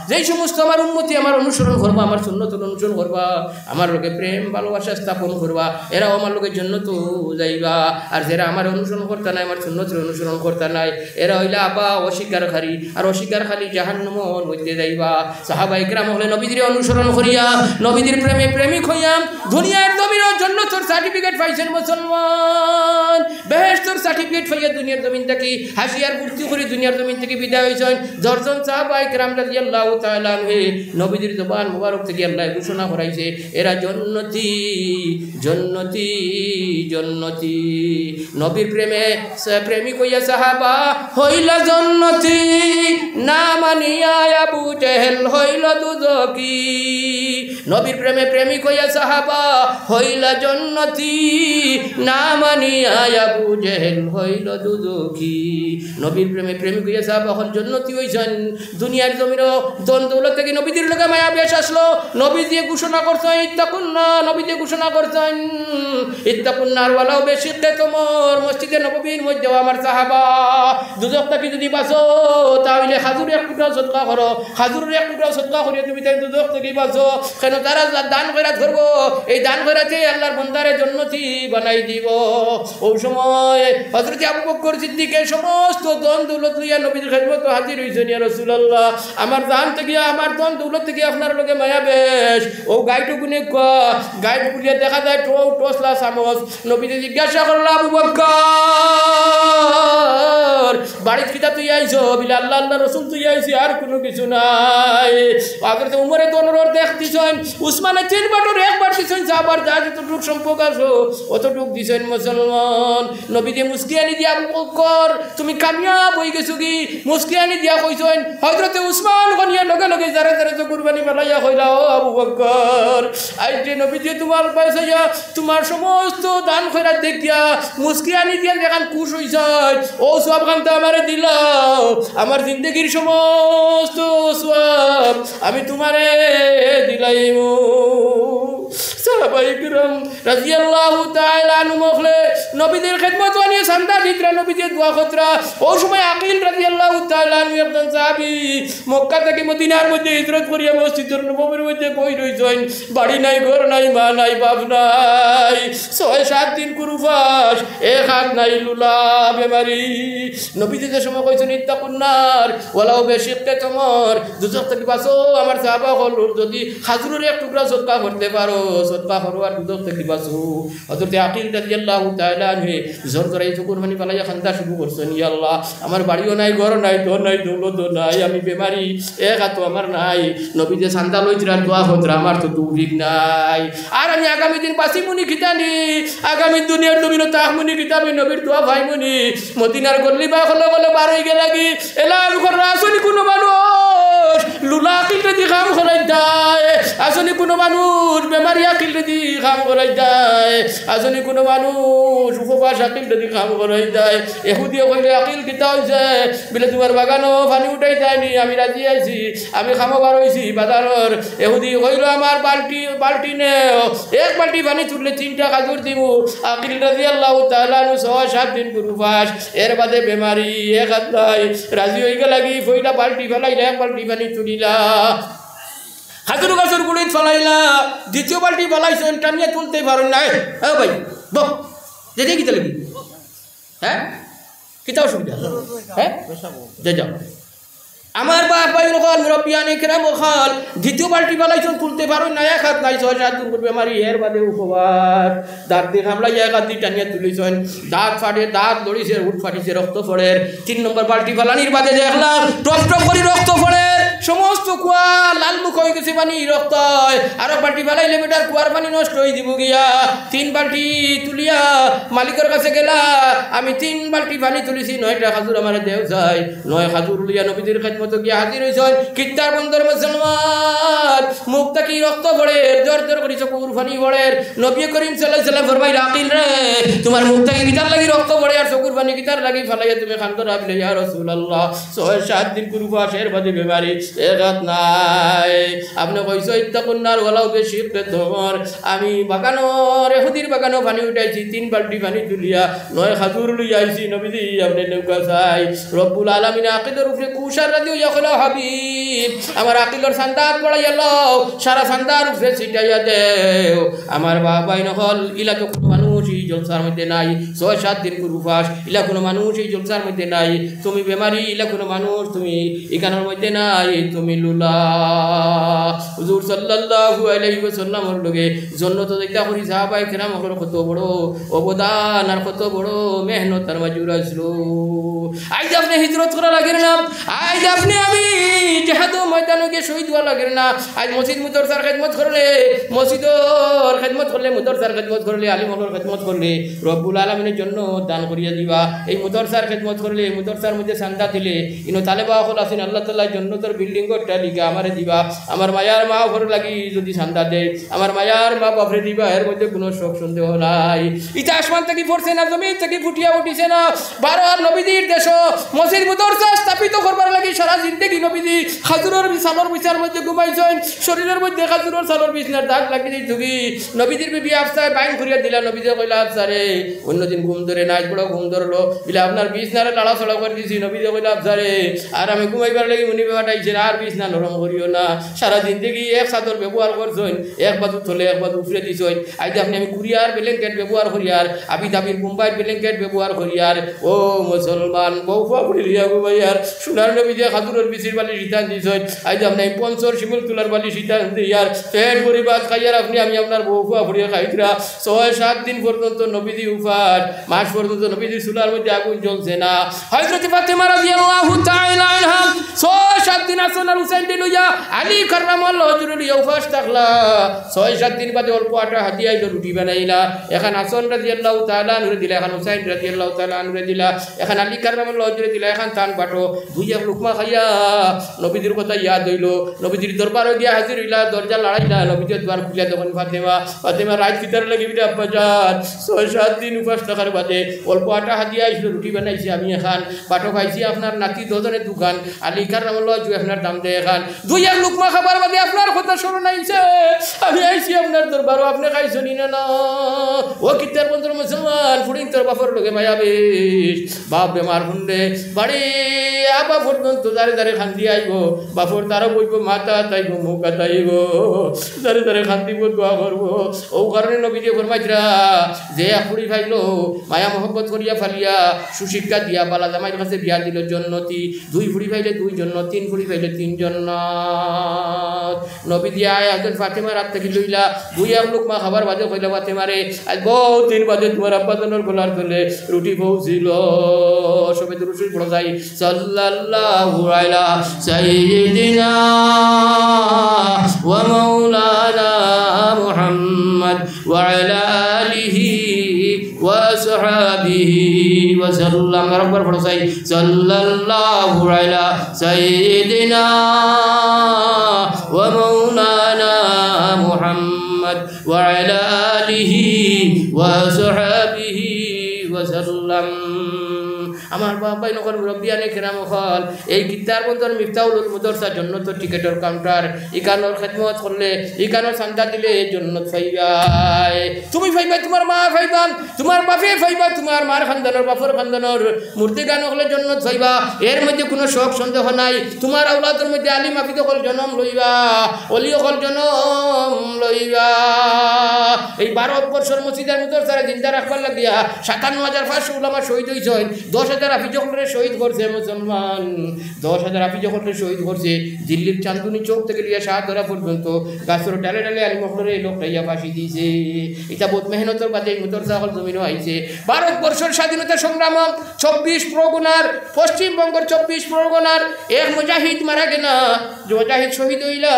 যেই সমস্ত আমার উম্মতি আমার অনুসরণ করবা, আমার সুন্নতের অনুসরণ করবা, আমার লোকে প্রেম ভালোবাসা স্থাপন করবা, এরাও আমার লোকের জন্য তো যাইবা। আর যারা আমার অনুসরণ করতে নাই, আমার সুন্নতের অনুসরণ করতে নাই, এরা হইলা আবা অস্বীকারী, আর অস্বীকারী জাহান্নামের মধ্যে যাইবা। সাহাবায়ে কেরাম হলে নবীদের অনুসরণ করিয়া নবীদের প্রেমে প্রেমিক হইয়া দুনিয়ার জমির জন্য তোর সার্টিফিকেট পাইছেন মুসলমান, বেহেশতের সার্টিফিকেট পাইয়া দুনিয়ার জমিন থেকে হাসিয়ার ফুর্তি করে দুনিয়ার জমিন থেকে বিদায় হইছেন। দর্শন সাহাবায়ে কেরাম রাদিয়াল্লাহু তাআলা আনহু নবীদের জবান মুবারক থেকে আল্লাহ ঘোষণা করাইছে, এরা জান্নাতি জান্নাতি জান্নাতি। নবীর প্রেমে প্রেমিক হইয়া সাহাবা হইলা জান্নাতি, না মানিয়া আবু জেহেল হইল দুজকি। নবীর প্রেমে প্রেমিক হইয়া সাহাবা হইলা জান্নাতি, না মানিয়া আবু জেহেল হইল দুজকি। নবীর প্রেমে প্রেমিক হইয়া সাহাবা হল জান্নাতি হইছেন। দুনিয়ার জমির ধন দৌলত থেকে নবীদের লোকে মায়া বেশ আসলো, নবী দিয়ে ঘোষণা করছেন ইত্তাকুন্না, নবী দিয়ে ঘোষণা করছেন ইত্তাকুন্নার ওয়ালাউ বেশিক্কে তোমার। মসজিদে নববীর মধ্যে আমার সাহাবা দুজক থেকে যদি বাঁচো তাহলে খাজুরের এক টুকরা সদকা করো, খাজুরের এক টুকরা সদকা করিয়ে তুমি তাই দুজক থেকে বাঁচো। কেন তারা দান কইরা ধরবো, এই দান কইরাতে আল্লাহর বান্দারে জান্নাতি বানাই দিব। ওই সময় হযরত আবু বকর সিদ্দিকের সমস্ত ধন দৌলত লইয়া নবীর খেদমত হাজির হইছেন, ইয়া রাসূলুল্লাহ আমার দান থেকে আমার ধন দৌলত থেকে আপনার লগে মায়া বেশ। ও গাইটু গুনে গাইড গুলিয়ে দেখা যায় টসলা চামচ। নবীতে জিজ্ঞাসা করলো, আবু বকর বাড়িতে কিতা তুই আইছো? বিলা আল্লাহ আল্লাহ রসুল তুই আইছি, আর কোনো কিছু নাই। আগের উমরে দনর দেখ দিছেন, উসমানে 3 বাটর 1 বার দিছেন, যাবার যা যতটুক সম্পর্ক আছো অতটুক দিছেন মুসলমান। নবীতে মুস্কিয়ানি দিয়া আবু বকর তুমি কামিয়াব হয়ে গেছো কি? মুস্কিয়ানি দিয়া কইছেন হযরতে উসমান গনিয়া লগে লগে যারা যারা তো কুরবানি ফেলাইয়া কইলা, ও আবু বকর আজ যে নবীতে তোমার পাশে তোমার সমস্ত দান খয়রাত দেখিয়া মুস্কিয়ানি দিয়া যেখান খুশ হইছেন, ও সব খানটা আমারে দিলাও, আমার জিন্দগির সমস্ত সওয়াব আমি তোমারে দিলাইমু। সাহাবায়ে কিরাম রাদিয়াল্লাহু তাআলা আনহু মখলে নবীদের খিদমত নিয়ে সান্দা দিতরা, নবীদের দোয়া করতরা। ওই সময় আকিল রাদিয়াল্লাহু তাআলা আনহু একজন সাহাবী মক্কা থেকে মদিনার মধ্যে হিজরত করিয়া মসজিদুর নববীর মধ্যে বই রইছেন। বাড়ি নাই, ঘর নাই, মা নাই, বাপ নাই, 6-7 দিন কুরুফাস, এক হাত নাই, লুলা বেমারি। নবীজি যে সময় কইছেন ইত্তাকুন্নার ওয়ালাউ বেশিক্কে তোমার, দুজক থেকে বাঁচো। আমার সাহাবা হল যদি খাজুরের এক টুকরা সদকা করতে পারো, সদকা করো, আর দুজক থেকে বাঁচো। হযরত আকিল রাদিয়াল্লাহু তাআলা আনহু জোর করে কুরবানি পালাইয়া খান্দা শুরু করছেন, ইয়া আল্লাহ আমার বাড়িও নাই, ঘর নাই, ধন নাই, দৌলত নাই, আমি বেমারি, এক হাত আমার নাই। নবী যে সান্দা লইতরা দোয়া করতরা, আমার তো তৌফিক নাই। আর আমি আগামী দিন বাঁচিমুনি খিতানি, আগামী দুনিয়ার নবীর তাহমুনি খিতাবি, নবীর দোয়া ভাইমুনি। মদিনার গল্লি বা হলে বলে বার হয়ে গেলাগি এলার ঘর আসনি কোনো মানুষ লুলা কিলতে দি কাম করাই দেয়, আসনি কোনো মানুষ বেমারি আকিলতে দি কাম করাই দেয়, আসনি কোনো মানুষ উপবাস আকিলতে দি কাম করাই দেয়। এহুদিও কইলে আকিল কিতা হইছে বলে তোমার বাগানো পানি উঠাই যায়নি, আমি রাজি আইছি, আমি খামো বার হইছি বাজারর। এহুদি কইল আমার বালটি নেও, 1 বালটি পানি তুললে 3টা খাজুর দিমু। আকিল রাদিয়াল্লাহু তাআলা আনহু 6-7 দিন কুরুফাস, এর বাদে বেমারি, এক হাত নাই, রাজি হয়ে লাগি ফইলা বালটি ফেলাইলা, 1 বালটি পানি তুলিলা, খাজুর গাছের গুড়িত ফেলাইলা, 2য় বালটি ফেলাইছেন, টানিয়ে তুলতে পারেন নাই। হ্যাঁ ভাই বক যেতে কিতা লাগি, হ্যাঁ কিতা অসুবিধা, হ্যাঁ যে যাও আমার বাপ ভাই নকল মুরব্বিয়ানে কেরাম ওখাল দ্বিতীয় বালতি বালাইছন তুলতে পারো না, এক হাত নাই 6-7 দিন করবে আমার এর বাদে উপবাস দাঁত দিয়ে খামলাই এক হাত দিয়ে টানিয়া তুলিছেন, দাঁত ফাটে, দাঁত লড়িছে, উঠ ফাটিছে, রক্ত পড়ে। 3 নম্বর বালতি বালানির বাদে দেখলাম টপ টপ করে রক্ত পড়ে, সমস্ত কুয়া লাল মুখ হয়ে গেছে, পানি রক্ত। আরো বালতি বালাইলে বেটার কুয়ার পানি নষ্ট হয়ে দিব গিয়া 3 বালতি তুলিয়া মালিকের কাছে গেলা, আমি 3 বালতি পানি তুলিছি, 9টা খাজুর আমার দেও যায়, 9 খাজুর লিয়া নবীদের খেদমত গিয়া হাজির হইছেন। কিত্তার বন্দর মুসলমান মুখটা কি রক্ত পড়ে, জোর জোর করে চকুর পানি পড়ে। নবী করিম সাল্লাল্লাহু আলাইহি ওয়াসাল্লাম ফরমাই, আকিল রে তোমার মুখটা কি কিতার লাগি রক্ত পড়ে আর চকুর পানি কিতার লাগি ফলাইয়া তুমি খান্দর আবিলে ইয়া রাসূলুল্লাহ 6-7 দিন কুরবাশের বাদে বেমারি এরাত নাই। আপনি কইছো ইত্তাকুন্নার ওয়ালাউ বিশিক্কি তোমার, আমি বাগানোর ইহুদির বাগানো পানি উঠাইছি, 3 বালতি পানি তুলিয়া 9 খাজুর লইয়া আইছি, নবীজি আপনি নৌকা চাই। রব্বুল আলামিন আকিদের উপরে কুশার রাদিও ইয়াকলা হাবিব, আমার আকিলর সান্দাত পড়াইয়া লও, সারা সান্দার উপরে ছিটাইয়া দেও। আমার বাবাই নহল ইলা তো কোনো মানুষ এই জলসার মধ্যে নাই, 6-7 দিন কুরবাস ইলা কোনো মানুষ এই জলসার মধ্যে নাই, তুমি বেমারি ইলা কোনো মানুষ তুমি এখানের মধ্যে নাই, তুমি লুলা। হুজুর সাল্লাল্লাহু আলাইহি ওয়াসাল্লামের লগে জান্নাত যাইতা করি সাহাবায়ে কেরাম হলো কত বড় অবদান আর কত বড় মেহনত আর মাজুর আসলো। আজ আপনি হিজরত করা লাগে না, আজ আপনি আমি জিহাদ ময়দানে গিয়ে শহীদ হওয়া লাগে না। আজ মসজিদ মুদরসার খেদমত করলে, মসজিদর খেদমত করলে, মুদরসার খেদমত করলে, আলিমর খেদমত করলে রব্বুল আলামিনের জন্য দান করিয়া দিবা। এই মুদরসার খেদমত করলে, মুদরসার মধ্যে চান্দা দিলে, ইনো তালেবা হল আছেন আল্লাহ তাআলা জান্নাতের বিল্ডিং করতে লিগা আমারে দিবা। আমার মায়ার মা ঘর লাগি যদি চান্দা দেয়, আমার মায়ার মা বাপরে দিবা, এর মধ্যে কোনো শোক সন্দেহ নাই। ইটা আসমান থেকে পড়ছে না, জমিন থেকে ফুটিয়া উঠিছে না। 12 নবীদের দেশ মসজিদ মুদরসা স্থাপিত করবার লাগি সারা জিন্দেগি নবীজি খাজুরের সালোর বিছার মধ্যে ঘুমাইছেন, শরীরের মধ্যে খাজুরের সালোর বিছনার দাগ লাগিয়ে ঢুকি নবীজির বিবি আফসায় বাইন করিয়া দিলা। নবীজি কইলা, আফসারে অন্যদিন ঘুম ধরে নাই, বড় ঘুম ধরলো, বিলা আপনার বিছনারে লাড়াছড়া করে দিছি। নবীজি কইলা, আফসারে আর আমি ঘুমাইবার লাগি উনি বাটাইছেন, আর বিছনা নরম করিও না। সারা জিন্দেগি এক চাদর ব্যবহার করছেন, এক বাজু থলে এক বাজু উফরে দিছেন। আজ আপনি আমি কুরিয়ার ব্ল্যাঙ্কেট ব্যবহার করিয়ার, আবি দাবির মুম্বাইয়ের ব্ল্যাঙ্কেট ব্যবহার করিয়ার। ও মুসলমান বউফা পড়ি লিয়া ঘুমাইয়ার, সোনার নবীজি খাজুরের বিচির বালি শীতান দিছেন। আজ আপনি পঞ্চর শিমুল তুলার বালি শীতান দিয়ার, পেট ভরি ভাত খাইয়ার আপনি আমি আপনার বউফা পড়িয়া খাইতরা। 6-7 দিন পর্যন্ত নবীজি উফার, মাস পর্যন্ত নবীজি চুলার মধ্যে আগুন জ্বলছে না। হযরত ফাতেমা রাদিয়াল্লাহু তাআলা আনহা 6-7 দিন হাসান আর হুসাইন লইয়া আলী কাররামাল্লাহু ওয়াজহুর উফাস থাকলা। 6-7 দিন বাদে অল্প আটা হাতিয়া রুটি বানাইলা, এখন হাসান রাদিয়াল্লাহু তাআলা আনহু দিলা, এখন হুসাইন রাদিয়াল্লাহু তাআলা আনহু দিলা, এখন আলী কাররামাল্লাহু ওয়াজহুর দিলা, এখন তান বাটো 2 লুকমা খাইয়া নবীজির কথা ইয়াদ হইল। নবীজির দরবারে গিয়া হাজির হইলা, দরজা লাড়াইলা, নবীজির দ্বার খুলিয়া তখন ফাতেমা রাত কিতার লাগি বিটা আব্বাজান 6-7 দিন উপাস থাকার বাদে অল্প আটা হাতিয়া আইছিল, রুটি বানাইছি আমি, এখন বাটো খাইছি। আপনার নাতি দোজনের দোকান আলী কাররামাল্লাহু ওয়াজহু আপনার দাম দেয়, এখন 2 লুকমা খাবার বাদে আপনার কথা স্মরণ আইছে, আমি আইছি আপনার দরবারও আপনি খাইছো নি না? ও কিতার বন্ধুর মুসলমান ফুড়িং তোর বাপর লোকে মায়া বেশ, বাপ বেমার হুন্ডে বাড়ি আবা পর্যন্ত দাঁড়ে দাঁড়ে খান্দি আইব, বাপর তারও বইব, মাথা তাইব, মুখ তাইব, দাঁড়ে দাঁড়ে খান্দি দোয়া করবো। ও কারণে নবীজি ফরমাইছিরা যে ফুড়ি খাইলো মায়া মহব্বত করিয়া ফালিয়া সুশিক্ষা দিয়া বালা জামাইয়ের কাছে বিয়া দিল জন্নতি। 2 ফুড়ি খাইলে 2 জন্নত, 3 ফুড়ি খাইলে 3 জন্নত। নবী দিয়া হযরত ফাতেমা রাত থেকে লইলা 2 লুকমা খাবার বাদে কইলা, ফাতেমারে আজ বহুত দিন বাদে তোমার আব্বাজানের গলার তলে রুটি পৌঁছিল। সবে দুরূদ শরীফ পড়া যায়, সাল্লাল্লাহু আলা সাইয়্যিদিনা ওয়া মাওলানা মুহাম্মদ ওয়া আলা আলিহি ওয়া সাহবিহি ওয়া সাল্লাম। একবার পড়া যায়, সাল্লাল্লাহু আলা সাইয়্যিদিনা ওয়া মাওলানা মুহাম্মদ ওয়া আলা আলিহি ওয়া সাহবিহি ওয়া সাল্লাম। আমার বাবাই নকল মুরব্বিয়ানে কেরাম হল এই কিতার বন্ধন মিফতাহুল মুদরসা জন্নতর টিকেটের কাউন্টার, ইকানোর খেদমত করলে, ইকানোর চান্দা দিলে জন্নত ফাইবাই। তুমি ফাইবাই, তোমার মা ফাইবান, তোমার বাপে ফাইবা, তোমার মার খানদানোর বাপর খানদানোর মূর্তি গান হলে জন্নত ফাইবা, এর মধ্যে কোনো শোক সন্দেহ নাই। তোমার আওলাদের মধ্যে আলিম হাফিজ হল জন্ম লইবা, অলি হল জন্ম লইবা। এই ভারতবর্ষের মসজিদের মধ্যে তারা জিন্দা রাখবার লাগিয়া ৫৭,৫০০ উলামা শহীদ হয়েছেন, 10,000 হাফিজরে শহীদ করছে মুসলমান, 10,000 হাফিজরে শহীদ করছে। দিল্লির চান্দুনি চৌক থেকে লিয়া শাহদরা পর্যন্ত গাছের ডালে ডালে আলিমখলরে এই লোকটা ইয়া ফাঁসি দিয়েছে। এটা বহুত মেহনতর বাদে মুদরসা হল জমিনও আইছে। ভারতবর্ষের স্বাধীনতা সংগ্রাম 24 পরগনার, পশ্চিমবঙ্গের 24 পরগনার এক মুজাহিদ মারা গেনা, মুজাহিদ শহীদ হইলা,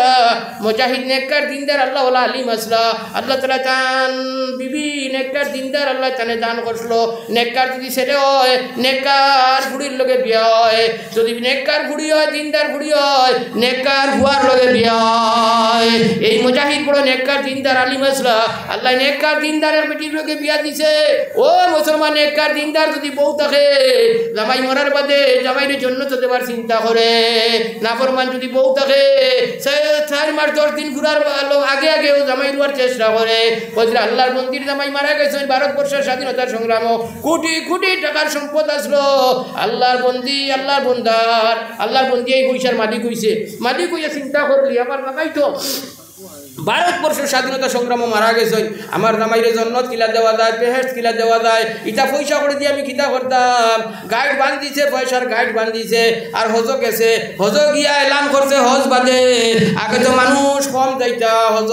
মুজাহিদ নেককার দিনদার আল্লাহ ওলা আলিম আসলা, আল্লাহ তালা চান বিবি নেককার দিনদার আল্লাহ চানে দান করছিল। নেককার যদি ছেলে হয়, নেককার বুড়ির লগে বিয়া হয়, যদি নেককার বুড়ি হয়, দিনদার বুড়ি হয়, নেককার বুয়ার লগে বিয়া হয়। এই মুজাহিদ বড় নেককার দিনদার আলিম আসলা, আল্লাহ নেককার দিনদারের বেটির লগে বিয়া দিছে। ও মুসলমান, নেককার দিনদার যদি বউ থাকে, জামাই মরার বাদে জামাইয়ের জন্য তো দেবার চিন্তা করে। নাফরমান যদি বউ থাকে, 4 মাস 10 দিন ঘুরার আগে আগেও জামাই রুয়ার চেষ্টা করে। বলছিল আল্লাহর মন্দির জামাই মারা গেছেন, ভারতবর্ষের স্বাধীনতার সংগ্রাম কোটি কোটি টাকার সম্পদ আসলো, আল্লাহর বন্দি, আল্লাহর বন্দার, আল্লাহর বন্দি এই পয়সার মালিক হইছে। মালিক হইয়া চিন্তা করলি আমার জামাই তো ভারতবর্ষের স্বাধীনতা সংগ্রাম মারা গেছেন, আমার জামাইরে জন্নত কিলা দেওয়া যায়, বেহেস্ট কিলা দেওয়া যায়, ইটা পয়সা করে দিয়ে আমি কিতা করতাম। গাইড বান্ধিছে, পয়সার গাইড বান্ধিছে, আর হজ গেছে, হজ গিয়া এলান করছে হজ বাদে। আগে তো মানুষ কম যাইতা হজ,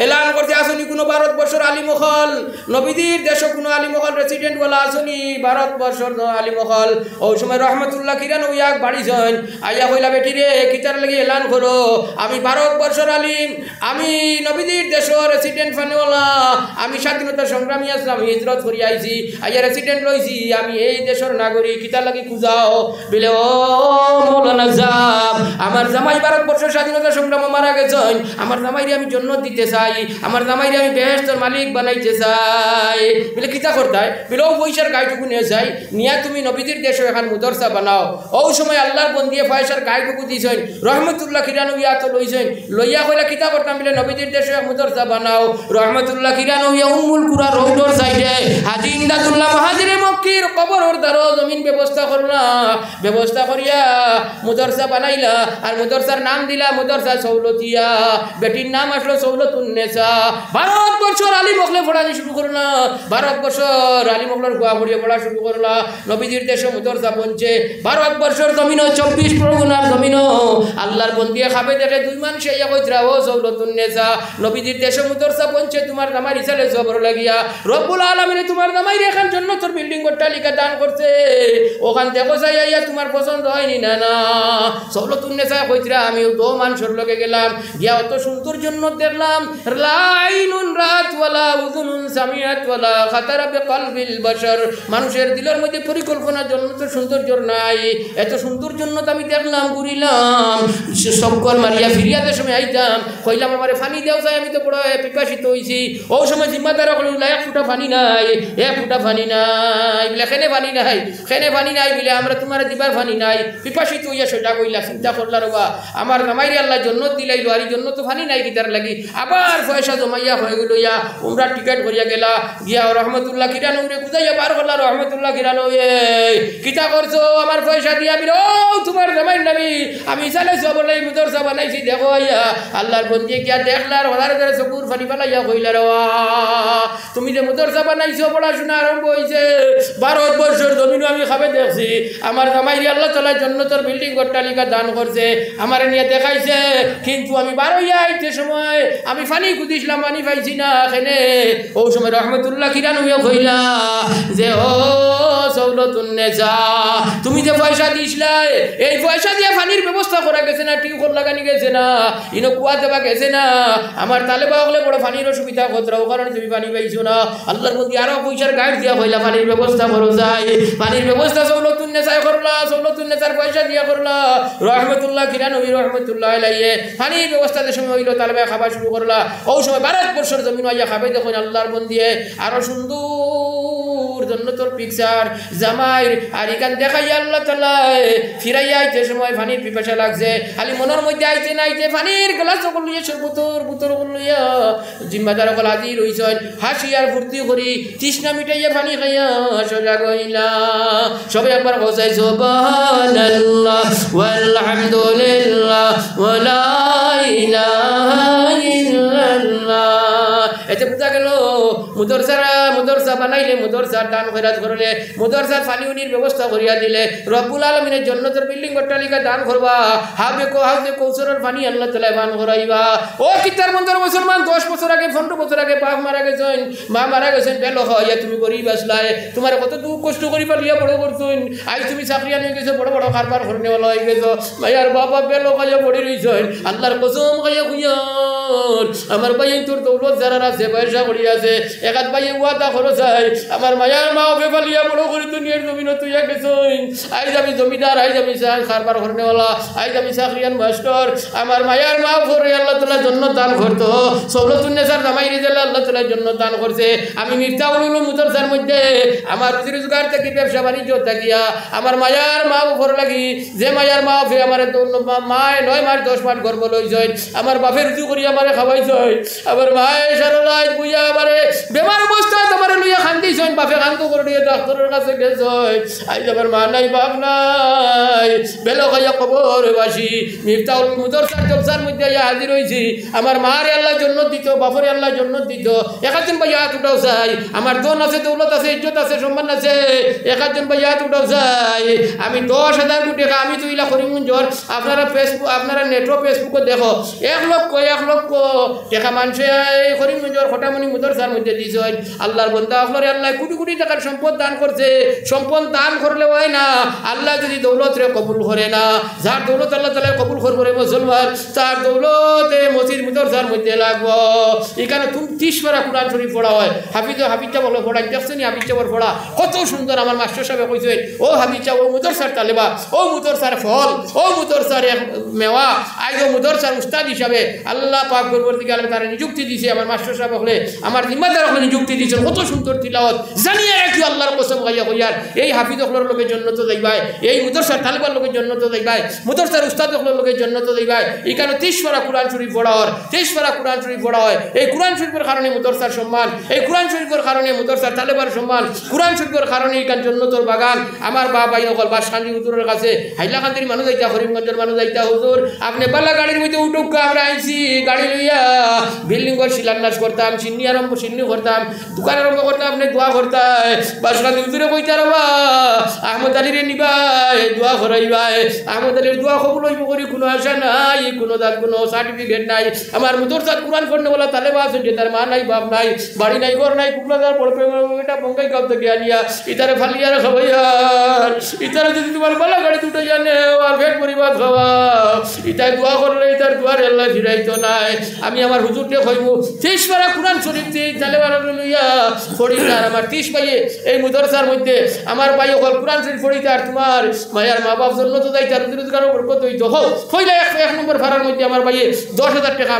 এলান করছে আসনি কোনো ভারতবর্ষের আলিমখল, নবীদের দেশ কোনো আলিমখল রেসিডেন্ট বলা আসনি ভারতবর্ষর আলিমখল। ওই সময় রহমতুল্লাহ কিরান ওইয়াক বাড়িছেন, আইয়া কইলা বেটি রে কিতার লাগি এলান করো, আমি ভারতবর্ষর আলিম, আমি নবীদের দেশের রেসিডেন্ট ফানেওয়ালা, আমি স্বাধীনতা সংগ্রামী আসলাম, আমি হিজরত করি আইছি, আইয়া রেসিডেন্ট লইছি, আমি এই দেশের নাগরিক, কিতা লাগি খুঁজাও বলে ও মৌলানা সাহেব, আমার জামাই ভারতবর্ষের স্বাধীনতা সংগ্রাম মারা গেছেন, আমার জামাইরে আমি জন্নত দিতে চাই, আমার জামাইরে আমি বেহেশতের মালিক বানাইতে চাই। বলে কিতা করতায় বলে ও পয়সার গাইটুকু নিয়ে যাই, নিয়া তুমি নবীদের দেশে এখন মুদরসা বানাও। ও সময় আল্লাহর বন্দিয়ে পয়সার গাইটুকু দিয়েছেন, রহমতুল্লাহ কিরানুইয়া তো লইছেন, লইয়া কইলা কিতা করতাম বলে নবীদের দেশে মুদরসা বানাও। রহমতুল্লাহ কিরানুইয়া উম্মুল কুরা রোডর সাইডে হাজী ইমদাদুল্লাহ মহাজিরে মক্কির কবরের দ্বারো জমিন ব্যবস্থা করলা, ব্যবস্থা করিয়া মুদরসা বানাইলা, আর মুদরসার নাম দিলা মুদরসা সৌলতিয়া, বেটির নাম আসলো সৌলতুন্নেসা। ভারতবর্ষর আলী মখলে পড়ানি শুরু করলা, ভারতবর্ষর আলী মখলের গোয়া পড়িয়ে পড়া শুরু করলা, নবীদের দেশে মুদরসা বনছে। ভারতবর্ষের জমিন 24 পরগনার জমিন আল্লাহর বন্দিয়ে খাবে দেখে 2 মানুষ ইয়া কইরা ও সৌলতুন্নেসা, নবীদের দেশে মুদরসা বনছে, তোমার জামাই রিসালে জবর লাগিয়া রব্বুল আলামিন তোমার জামাই এখান জন্য তোর বিল্ডিং অট্টালিকা দান করছে, ওখান দেখো যাইয়া তোমার পছন্দ হয়নি না না। সৌলতুন্নেসা কইরা আমি তো মানুষের লগে গেলাম, গিয়া অত সুন্দর জন্য দেখলাম, লাইনুন রাত ওয়ালা উযুনুন সামিয়াত ওয়ালা খাতারা বিকলবিল বাশার, মানুষের দিলের মধ্যে পরিকল্পনার জন্য তো সৌন্দর্য নাই, এত সুন্দর জন্য তো আমি দেখলাম ঘুরিলাম, সকল মারিয়া ফিরিয়াদের সময় আইতাম, কইলাম আমারে পানি দেও চাই, আমি তো বড় পিপাসিত হইছি। ও সময় জিম্মাদার কইলা 1 ফুটা পানি নাই, 1 ফুটা পানি নাই বলে খেনে পানি নাই, খেনে পানি নাই বলে আমরা তোমার দিবার পানি নাই, পিপাসিত হইয়া সেটা কইলা। চিন্তা করলা রবা আমার জামাইরে আল্লাহ জন্নত দিলাইলো, আর জন্য তো পানি নাই কিতার লাগি, আবার পয়সা জমাইয়া হয়ে গেল, ইয়া উমরা টিকেট করিয়া গেলা, গিয়া রহমতুল্লাহ কিরানুরে বুঝাইয়া বার করলা, রহমতুল্লাহ কিরানু কিতা করছো আমার পয়সা দিয়া বিল, ও তোমার জামাইর নামি আমি চালে সবলে মুদরসা বানাইছি, দেখো আইয়া আল্লাহর বন্দি গিয়া দেখলার হলার করে চকুর ফানি ফেলাইয়া কইলা রে তুমি যে মুদরসা বানাইছো, পড়াশোনা আরম্ভ হয়েছে, ভারতবর্ষের জমিনও আমি খাবে দেখছি, আমার জামাইরে আল্লাহ তাআলা জান্নাতের বিল্ডিং অট্টালিকা দান করছে, আমার নিয়ে দেখাইছে, কিন্তু আমি বার হইয়া আইতে সময় আমি পানি খুঁজিছিলাম, পানি পাইছি না এখানে। ও সময় রহমতুল্লাহ কিরানুইয়া কইলা যে ও সৌলতুন্নেসা, তুমি যে পয়সা দিছিলা এই পয়সা দিয়ে পানির ব্যবস্থা করা গেছে না, টিউবওয়েল লাগানি গেছে না, ইনো কুয়া দেওয়া গেছে না, আমার তালেবা হলে বড় পানির অসুবিধা খতরাও কারণে তুমি পানি পাইছো না, আল্লাহর মধ্যে আরো পয়সার গাইড দিয়া কইলা পানির ব্যবস্থা করো যায়, পানির ব্যবস্থা সৌলতুন্নেসায় করলা, সৌলতুন্নেসার পয়সা দিয়া করলা। রহমতুল্লাহ কিরানুই রহমতুল্লাহ আলাইহি পানির ব্যবস্থার সময় হইলো, তালেবা খাওয়া শুরু করলা। ও সময় ভারতবর্ষের জমিন আইয়া খাবে দেখুন আল্লাহর বন্দিয়ে আরো সুন্দর জান্নাতের পিকচার জামাইর, আর এখান দেখাইয়া আল্লাহ তাআলা ফিরাইয়া আইতে সময় পানির পিপাসা লাগছে, খালি মনের মধ্যে আইতে না আইতে পানির গ্লাস সকল লইয়া সর্বতর বুতর লইয়া জিম্মাদার সকল হাজির হইছেন, হাসি আর ফুর্তি করি তৃষ্ণা মিটাইয়া পানি খাইয়া সোজা গইলা। সবাই একবার বসাই সুবহানাল্লাহ ওয়ালহামদুলিল্লাহ ওয়ালা ইলাহা ইল্লাল্লাহ। এতে বোঝা গেল মুদরসা বানাইলে মুদরসার দান খয়রাত করলে মুদরসার পানি উনির ব্যবস্থা করিয়া দিলে রব্বুল আলমিনের জন্নতের বিল্ডিং অট্টালিকা দান করবা হাউজে কৌশলের পানি আল্লাহ তাআলা দান করাইবা ও কিতার মন্দির মুসলমান 10 বছর আগে 15 বছর আগে বাপ মারা গেছেন মা মারা গেছেন বেলো হইয়া তুমি গরিব আসলায় তোমার কত দুঃখ কষ্ট করি পালিয়া বড় করছেন আজ তুমি চাকরি আনিয়ে গেছো বড় বড় কারবার করনেওয়ালা হয়ে গেছো মায়ার বাবা বেলো খাইয়া পড়ে রইছেন আল্লাহর কসম খাইয়া খুঁজন আমার ভাই তোর দৌলত যারা আছে পয়সা করি আছে একাত ভাইয়ে ওয়াদা করো চাই আমার মায়ার মা ওকে পালিয়া বড় করে দুনিয়ার জমিন তুইয়া গেছেন আজ আমি জমিদার আজ আমি কারবার করনেওয়ালা আজ আমি চাকরিয়ান মাস্টার আমার মায়ার মা করে আল্লাহ তাআলা জন্য দান করতো সৌলতুন্নেসার জামাই রিজাল্লাহ আল্লাহ তাআলা জন্য দান করছে আমি মিফতাহুল উলুম মুদরসার মধ্যে আমার রুজি রোজগার থেকে ব্যবসা বাণিজ্য থাকিয়া আমার মায়ার মা উপর লাগি যে মায়ার মা ফে আমার মায় 9 মাস 10 মাস গর্ভ লইছেন আমার বাপের রুজি করি আমারে খাওয়াইছেন আমার মায়ে সারালাই বুইয়া আমারে বেমার অবস্থা তোমারে লইয়া খান্দিছেন বাপে খান্ত করে দিয়ে ডাক্তারের কাছে গেছেন আজ আমার মা নাই বাপ নাই বেলো খাইয়া কবর বাসি মিফতাহুল মুদরসার জলসার মধ্যে হাজির হইছি আমার মারে আল্লাহ জন্য দিত বাপরে আল্লাহ জন্য দিত একজন ভাই হাত উঠাও চাই আমার ধন আছে দৌলত আছে ইজ্জত আছে সম্মান আছে একজন ভাই হাত উঠাও চাই আমি 10,000 কোটি টাকা আমি তুইলা করিমগঞ্জর আপনারা ফেসবুক আপনারা নেটও ফেসবুকে দেখো 1 লক্ষ টাকা মানুষে করিমগঞ্জর খটামণি মুদরসার মধ্যে দিয়েছেন আল্লাহর বান্দা আপনারে আল্লাহ কোটি কোটি টাকার সম্পদ দান করছে সম্পদ দান করলে হয় না আল্লাহ যদি দৌলত রে কবুল করে না যার দৌলত আল্লাহ তাআলা কবুল করবে মুসলমান তার দৌলতে মসজিদ মুদরসার মধ্যে লাগবো এখানে 30 পারা কুরআন শরীফ পড়া হয় হাফিজা বলে পড়া দেখছেন হাফিজা পড়া কত সুন্দর আমার মাস্টার সাহেব কইছে ও হাফিজা ও মুদরসার তালেবা ও মুদরসার ফল ও মুদরসার মেওয়া আজ ও মুদরসার উস্তাদ হিসাবে আল্লাহ পাক পরবর্তীকালে আলম তার নিযুক্তি দিয়েছে আমার মাস্টার সাহেব হলে আমার জিম্মাদার হলে নিযুক্তি দিয়েছেন কত সুন্দর তিলাওয়াত জানিয়ে রাখি আল্লাহর কসম গাইয়া কইয়ার এই হাফিজ হলের লোকের জন্য তো যাইবাই এই মুদরসার তালেবার লোকের জন্য তো যাইবাই মুদরসার উস্তাদ হলের লোকের জন্য তো যাইবাই এখানে 30 পারা কুরআন শরীফ পড়া হয় 30 পারা কুরআন শরীফ পড়া হয় এই কুরআন শরীফের কারণে মুদরসার সম্মান এই কুরআন শরীফের কারণে মুদরসার তালেবার সম্মান কুরআন শরীফের কারণে এখান জন্নতর বাগান আমার বাবা নকল বাসকান্দি হুজুরের কাছে হাইলাকান্দির মানুষ যাইতা করিমগঞ্জের মানুষ যাইতা হুজুর আপনি বালা গাড়ির মধ্যে উঠুক আমরা আইছি গাড়ি লইয়া বিল্ডিং ঘর শিলান্যাস করতাম সিন্নি করতাম দোকান আরম্ভ করতাম আপনি দোয়া করতাম বাসকান্দি হুজুরে কইতা রবা আহমদ আলীরে নিবাই দোয়া করাইবাই আহমদ আলীর দোয়া কবুল হইব করি কোনো আশা নাই কোনো দাঁত কোনো সার্টিফিকেট নাই আমার মুদরসাত কুরআন পড়নে বলা তালেবা আছে যে তার মা নাই বাপ নাই বাড়ি নাই ঘর নাই কুকলাদার পড়বে এটা বঙ্গাই গাঁও থেকে আনিয়া ইতারে ফালিয়ার খাওয়াইয়ার ইতারে যদি তোমার বালা গাড়ি দুটো জানে আর ফেট পরিবার খাওয়া ইতাই দোয়া করলে ইতার দোয়ার আল্লাহ ফিরাইতো নাই আমি আমার হুজুরকে কইব 30 পারা কুরআন শরীফ তালেবার লইয়া পড়িতে আর আমার 30 পাইয়ে এই মুদরসার মধ্যে আমার ভাই ওখান কুরআন শরীফ পড়িতে আর তোমার মায়ার মা বাপ জন্য তো যাইতে আর রোজগার বরকত হইতো হো কইলা এক নম্বর ভাড়ার মধ্যে আমার ভাইয়ে 10,000 টাকা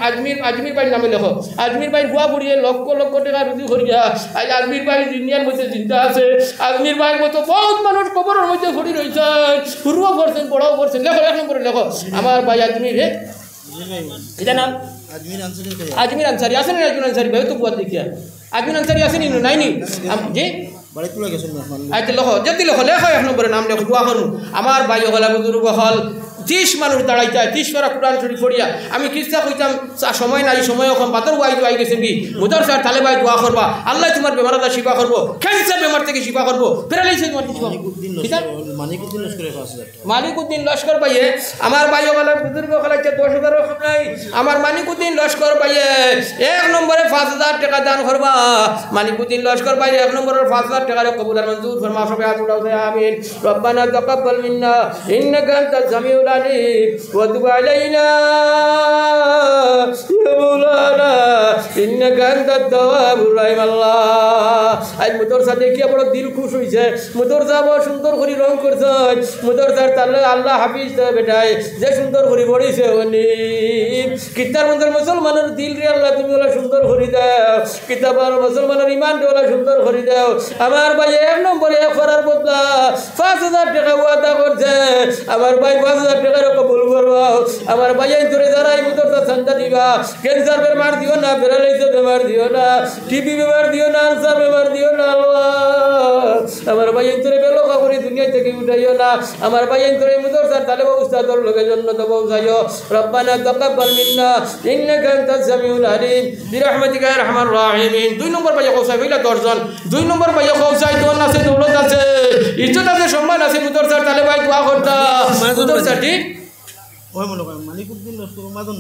আমি আজমির ভাই নামে লেখো আজমির ভাই বুয়া পড়িয়ে লক্ষ লক্ষ টাকা রুজি করিয়া আজ আজমির ভাই দুনিয়ার মধ্যে চিন্তা আছে আজমির ভাইয়ের মতো বহুত মানুষ কবরের মধ্যে ঘুরি রয়েছেন শুরুও করছেন বড়ও করছেন লেখো 1 নম্বরে লেখো আমার ভাই আজমির হে এটা নাম আজমির আনসারি আসেন না আজমির আনসারি ভাই তো বুয়া দেখিয়া আজমির আনসারি আসেনি নাইনি জি আচ্ছা লেখো যদি লেখো 1 নম্বরে নাম লেখো দোয়া করুন আমার ভাই হল বুজুর্গ হল 30 মানুষ দাঁড়াই যায় 30 পারা কুরআন শরীফ পড়িয়া আমি কিস্তা কইতাম সময় নাই সময় এখন বাতর ওয়াই গেছেন কি মুদরসার তালেবাই দোয়া করবা আল্লাহ তোমার বেমারটা শিফা করবো ক্যান্সার বেমার থেকে শিফা করবো প্যারালাইসিস মালিকুদ্দিন লস্কর পাইয়ে আমার ভাই ওখানে বুজুর্গ খেলাইছে 10,000 নাই আমার মালিকুদ্দিন লস্কর পাইয়ে 1 নম্বরে 5,000 টাকা দান করবা মালিকুদ্দিন লস্কর পাইয়ে 1 নম্বরের 5,000 টাকা কবুল আর মঞ্জুর ফরমা সবাই হাত উঠাও আমিন রব্বানা তাকাব্বাল মিন্না ইন্নাকা আনতাস সামিউল আলিম ওয়া তুব আলাইনা ইয়া মাওলানা ইন্নাকা আনতাত তাওয়াবুর রহিম আল্লাহ আজ মুদরসা দেখিয়া বড় দিল খুশ হইছে মুদরসা বড় সুন্দর করে রং করছে মুদরসার তাআলা আল্লাহ হাফিজ দে বেটাই যে সুন্দর করে পড়িছে উনি কিতার মধ্যে মুসলমানের দিল রে আল্লাহ তুমি ওলা সুন্দর করে দাও কিতাবার মুসলমানের ঈমান রে ওলা সুন্দর করে দাও আমার ভাই 1 নম্বরে করার বদলা 5,000 টাকা ওয়াদা করছে আমার ভাই 5,000 টাকা কবুল করবা আমার ভাই তোরে যারাই মুদরসা চান্দা দিবা ক্যান্সার বেমার দিও না প্যারালাইসিস বেমার দিও না টিবি বেমার দিও না আলসার বেমার দিও না আল্লাহ আমার ভাই তোরে বেলো করে দুনিয়া থেকে উঠাইও না আমার ভাই তোরে মুদরসার তালেবা উস্তাদর লোকের জন্য তো পৌঁছাইও রব্বানা তাকাব্বাল মিন্না ইন্নাকা আনতাস সামিউল আলিম বিরহমাতিকা ইয়া আরহামার রাহিমিন। 2 নম্বর ভাইয়া কৌসাই হইলা 10 জন। 2 নম্বর ভাইয়া কৌসাই দন আছে, দৌলত আছে, ইজ্জত আছে, সম্মান আছে। মুদরসার তালে ভাই দোয়া করতা মুদরসা ঠিক ওই মনে করেন মালিকুদ্দিন লস্কর মাজন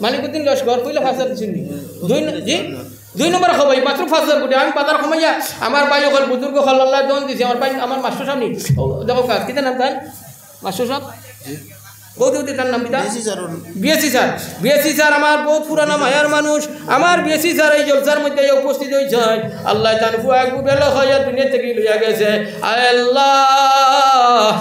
মালিকুদ্দিন লস্কর কইলে 5000 দিছিনি 2 নম্বর খবর মাত্র 5000 কোটি। আমি বাজার কমাইয়া আমার ভাই হল বুজুর্গ হল আল্লাহ দন দিছি। আমার ভাই আমার মাস্টার সাহেব নি দেখো কাজ কিতা নাম তার মাস্টার সাহেব বৌদি তার নাম পিতা বিএসসি স্যার আমার বহুত পুরানা মায়ার মানুষ। আমার বিএসসি স্যার এই জলসার মধ্যে উপস্থিত হয়েছেন। আল্লাহ তান ফুয়াকু বেলা হইয়া দুনিয়া থেকে লইয়া গেছে। আল্লাহ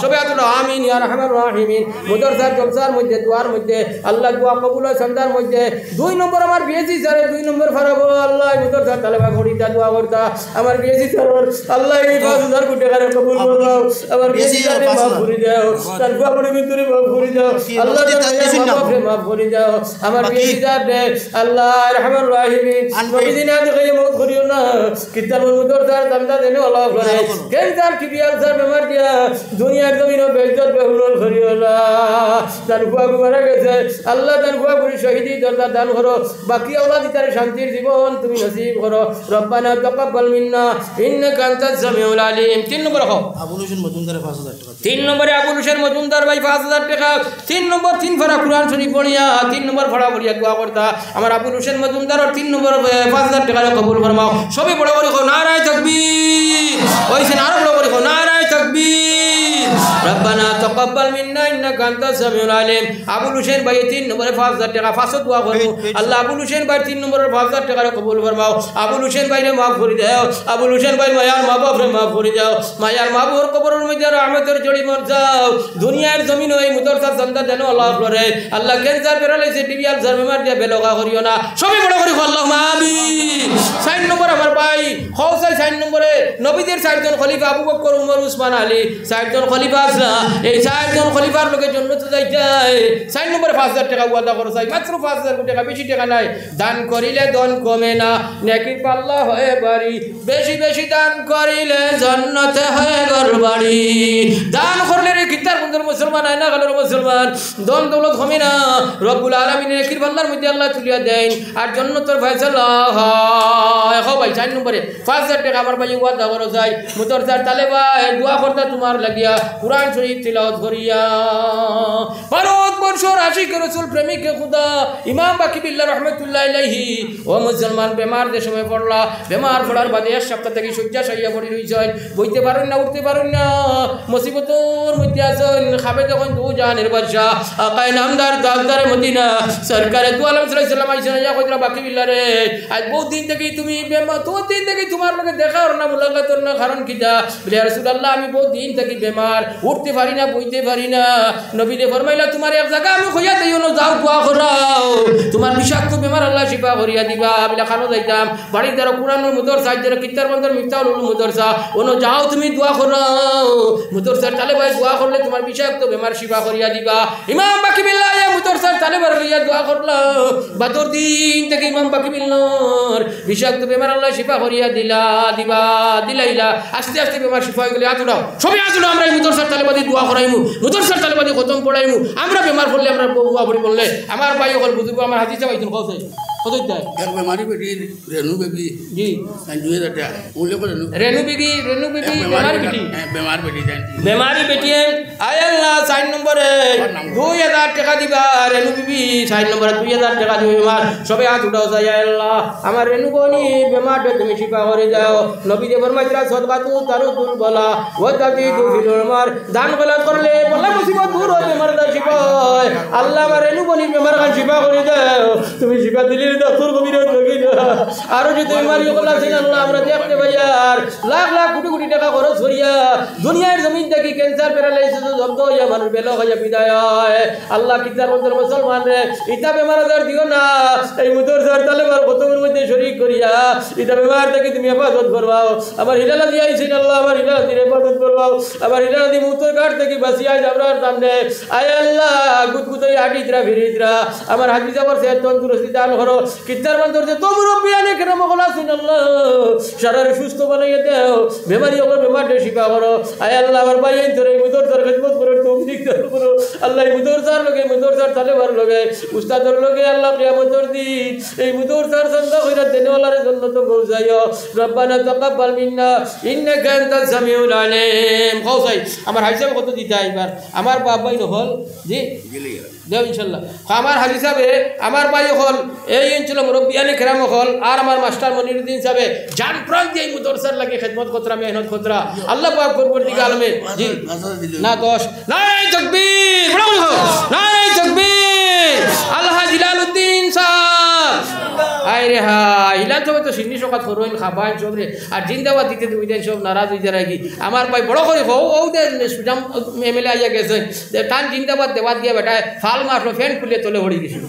সবাই আল্লাহ আমিন ইয়া রাহমার রাহিমিন। মুদরসার জলসার মধ্যে দোয়ার মধ্যে আল্লাহ দোয়া কবুল হয় সন্দার মধ্যে। 2 নম্বর আমার বিএসসি স্যারের 2 নম্বর ফারাবো আল্লাহ মুদরসার তালেবা করিতা দোয়া করতা। আমার বিএসসি স্যার আল্লাহ এই 5000 কোটি টাকা কবুল করো। আমার বিএসসি স্যারের মাফ করে দাও, তার দোয়া করে ভিতরে মাফ করে দাও। আল্লাহ মাফ করে দাও। আমার বিএসসি স্যার আল্লাহ রহমান রাহিমিন নবীদিনা দেখে মত করিও না। কিতাব মুদরসার দামদা দেনে আল্লাহ করে কেনজার কিবিয়াল স্যার বেমার দিয়া দুনিয়ার জমিনে বেইজ্জত বেহুলল করিও না। তার বুয়া মারা গেছে আল্লাহ তার বুয়া করে শহীদি দরজা দান করো। বাকি আওলাদ তার শান্তির জীবন তুমি নসিব করো। রব্বানা তাকাব্বাল মিন্না ইন্নাকা আনতাস সামিউল আলিম। 3 নম্বর হও আবুল হোসেন মজুমদার 5000 টাকা। 3 নম্বরে আবুল হোসেন মজুমদার ভাই 5000 টাকা। 3 নম্বর 3 ফারা কুরআন শরীফ পড়িয়া 3 নম্বর ফাড়া পড়িয়া দোয়া করতা। আমার আবুল হোসেন মজুমদার 3 নম্বর 5000 টাকা কবুল ফরমাও। সবে বড় করে কও নারায়ে তাকবীর। ওইছেন আরো বড় করে কও নারায়ে তাকবীর। রব্বানা তাকাব্বাল মিন্না ইন্নাকা আনতাস সামিউল আলিম। আবুল হোসেন ভাই 3 নম্বরে 5000 টাকা ফাঁসো দোয়া করো। আল্লাহ আবুল হোসেন ভাই 3 নম্বরের 5000 টাকা কবুল ফরমাও। আবুল হোসেন ভাইরে মাফ করে দাও। আবুল হোসেন ভাই মায়ার মা বাপরে মাফ করে দাও। মায়ার মা বাবার কবরের মধ্যে রহমতের জড়ি মর যাও। দুনিয়ার জমিন ওই মুদরসার সন্তান দেন আল্লাহ করে। আল্লাহ ক্যান্সার বেরালাইছে টিবি আলসার বেমার দিয়া বেলগা করিও না। সবই বড় করে আল্লাহুম্মা আমিন। 4 নম্বর আমার ভাই খৌসাই 4 নম্বরে নবীদের 4 জন খলিফা আবু বকর উমর উসমান আলী 4 জন খলিফা আছে। এই 4 জন খলিফার লোকে জান্নাতে যাইতাই। 4 নম্বরে 5000 টাকা ওয়াদা করো চাই, মাত্র 5000 টাকা, বেশি টাকা নাই। দান করিলে ধন কমে না, নেকি পাল্লা হয়ে বাড়ি। বেশি বেশি দান করিলে জান্নাতে হয়ে ঘর বাড়ি। দান করলে রে কিতার বন্ধুর মুসলমান আয়না গালের মুসলমান দন দৌলত কমে না। রব্বুল আলামিনের নেকির পাল্লার মধ্যে আল্লাহ তুলিয়া দেন আর জান্নাতের ফয়সালা হয়। হো ভাই 4 নম্বরে 5000 টাকা আমার ভাই ওয়াদা করো চাই। মুদরসার তালেবা দোয়া করতে তোমার লাগিয়া কুরআন শরীফ তিলাওয়াত করিয়া। ভারত বর্ষর আশিক রাসূল প্রেমিক খুদা ইমাম বাকি বিল্লাহ রাহমাতুল্লাহ আলাইহি ও মুসলমান বেমার যে সময় পড়লা, বেমার পড়ার বাদে 1 সপ্তাহ থেকে শয্যা সাইয়া পড়ি রইছেন, বইতে পারেন না, উঠতে পারেন না, মুসিবতর মধ্যে আছেন। খাবে যখন দু জাহানের বাদশাহ আকায়ে নামদার দাসদারে মদিনা সরকারে দু আলম সাল্লাল্লাহু আলাইহি ওয়াসাল্লাম আইসা ইয়া কইরা বাকি বিল্লাহ রে আজ বহুত দিন থেকে তুমি বেমার, তো দিন থেকে তোমার লগে দেখা আর না মুলাকাত না, কারণ কিটা বলে ইয়া রাসূলুল্লাহ আমি বহুত দিন থেকে বেমার, উঠতে পারি না, বইতে পারি না। নবী দে ফরমাইলা তোমার এক জায়গা আমি কইয়া দেইও না, যাও দোয়া করাও, তোমার বিষাক্ত বেমার আল্লাহ শিফা করিয়া দিবা। বিলা খানো যাইতাম বাড়ি দ্বারা কুরআনের মুদরসা দ্বারা কিতার বন্দর মিফতাহুল উলুম মুদরসা ওনো যাও তুমি দোয়া করাও। মুদরসার তালেবাই দোয়া করলে তোমার বিষাক্ত বেমার শিফা করিয়া দিবা। ইমাম বাকি বিল্লাহ মুদরসার তালেবার লইয়া দোয়া করলা, বাদর দিন থেকে ইমাম বাকি বিল্লাহর বিষাক্ত বেমার আল্লাহ শিফা করিয়া দিলাইলা। আস্তে আস্তে বেমার শিফা হয়ে গেলে আতুড়াও, সবই আতুড়াও। আমরা এই মুদরসার তালেবাদি দোয়া করাইমু, মুদরসার তালেবাদি খতম পড়াইমু। আমরা বেমার পড়লে আমরা বুয়া পড়ি বললে আমার ভাই হল বুঝবো। আমার হাজি চাই কত কত এক বেমারি বেটি রেনু বেবি জি 2000 টাকা উল্লেখ করে রেনু বেবি বেমারি বেটি বেমার বেটি বেমারি বেটি আয় আল্লাহ 4 নম্বরে 2000 টাকা দিবা। রেনু বেবি 4 নম্বরে 2000 টাকা দিবা। বেমার সবে হাত উঠাও চাই আল্লাহ আমার রেনু বনি বেমারটা তুমি শিফা করে দাও। নবী দে ফরমাইলা সদকাতু তারুদুল বলা ওয়া তাজিদু ফিল উমার। দান গলাত করলে বলা মুসিবত দূর হয়, বেমারটা শিফা হয়। আল্লাহ আমার রেনু বনি বেমারটা শিফা করে দাও। তুমি শিফা দিলে ডাক্তার কবিরাজ লাগি না। আর যদি বেমারি হল আছেন আল্লাহ আমরা দেখতে পাই আর লাখ লাখ কোটি কোটি টাকা খরচ করিয়া দুনিয়ার জমিন থেকে ক্যান্সার প্যারালাইসিস জব্দ হইয়া মানুষ বেলা হইয়া বিদায় হয়। আল্লাহ কিতার মধ্যে মুসলমান রে ইতা বেমার আজার দিও না। এই মুদরসার তালেবার কতমের মধ্যে শরীক করিয়া ইতা বেমার থেকে তুমি হেফাজত করবাও। আমার হিলালা দিয়ে আইছেন আল্লাহ আমার হিলালা দিয়ে হেফাজত করবাও। আমার হিলালা দিয়ে মুতর ঘাট থেকে বাঁচিয়া যাবরার সামনে আয় আল্লাহ গুদগুদাই হাঁটিতরা ফিরিতরা আমার হাজি যাবার সে তন্দুরস্তি দান করো। কিতার মধ্যে তো মুরব্বিয়ানে কেন মগলা আছেন আল্লাহ সারার সুস্থ বানাইয়া দেও। বেমারি হলো বেমারটা শিফা করো। আয় আল্লাহ আমার ভাই তোরে মুদরসার খেদমত করে তৌফিক দান করো। আল্লাহ মুদরসার লগে মুদরসার তালেবার লগে উস্তাদের লগে আল্লাহ কিয়ামতের দিন করিম এই মুদরসার সন্ধ্যা কইরা দেনওয়ালার জন্য তো পৌঁছাইও রব্বানা তাকাব্বাল মিন্না ইন্নাকা আনতাস সামিউল আলিম কওসাই আমার হাজি সাহেব কত দিতে আইবার আমার বাবাই নহল জি দেব ইনশাল্লাহ আমার হাজি সাহেবে আমার ভাই হল এই অঞ্চল মুরব্বিয়ানে কেরাম হল আর আমার মাস্টার মনিরুদ্দিন সাহেবে জান প্রাণ দিয়ে মুদরসার লাগে খেদমত কতরা মেহনত কতরা আল্লাহ পাক পরবর্তীকাল আলমে জি না 10 নারায়ে তাকবীর বড় বড় নারায়ে তাকবীর আল্লাহ জিলালউদ্দিন সাহেব আয় রে হাই ইলান সবাই তো সিন্নি সকাত করইন খাবাইন সব রে আর জিন্দাবাদ দিতে দুই দিন সব নারাজ হয়ে যায় কি আমার ভাই বড় করে ও দে সুজাম এমএলএ আইয়া গেছে টান জিন্দাবাদ দেওয়া দিয়ে বেটায় ফাল মারলো ফ্যান খুলে তোলে হড়ি গেছিল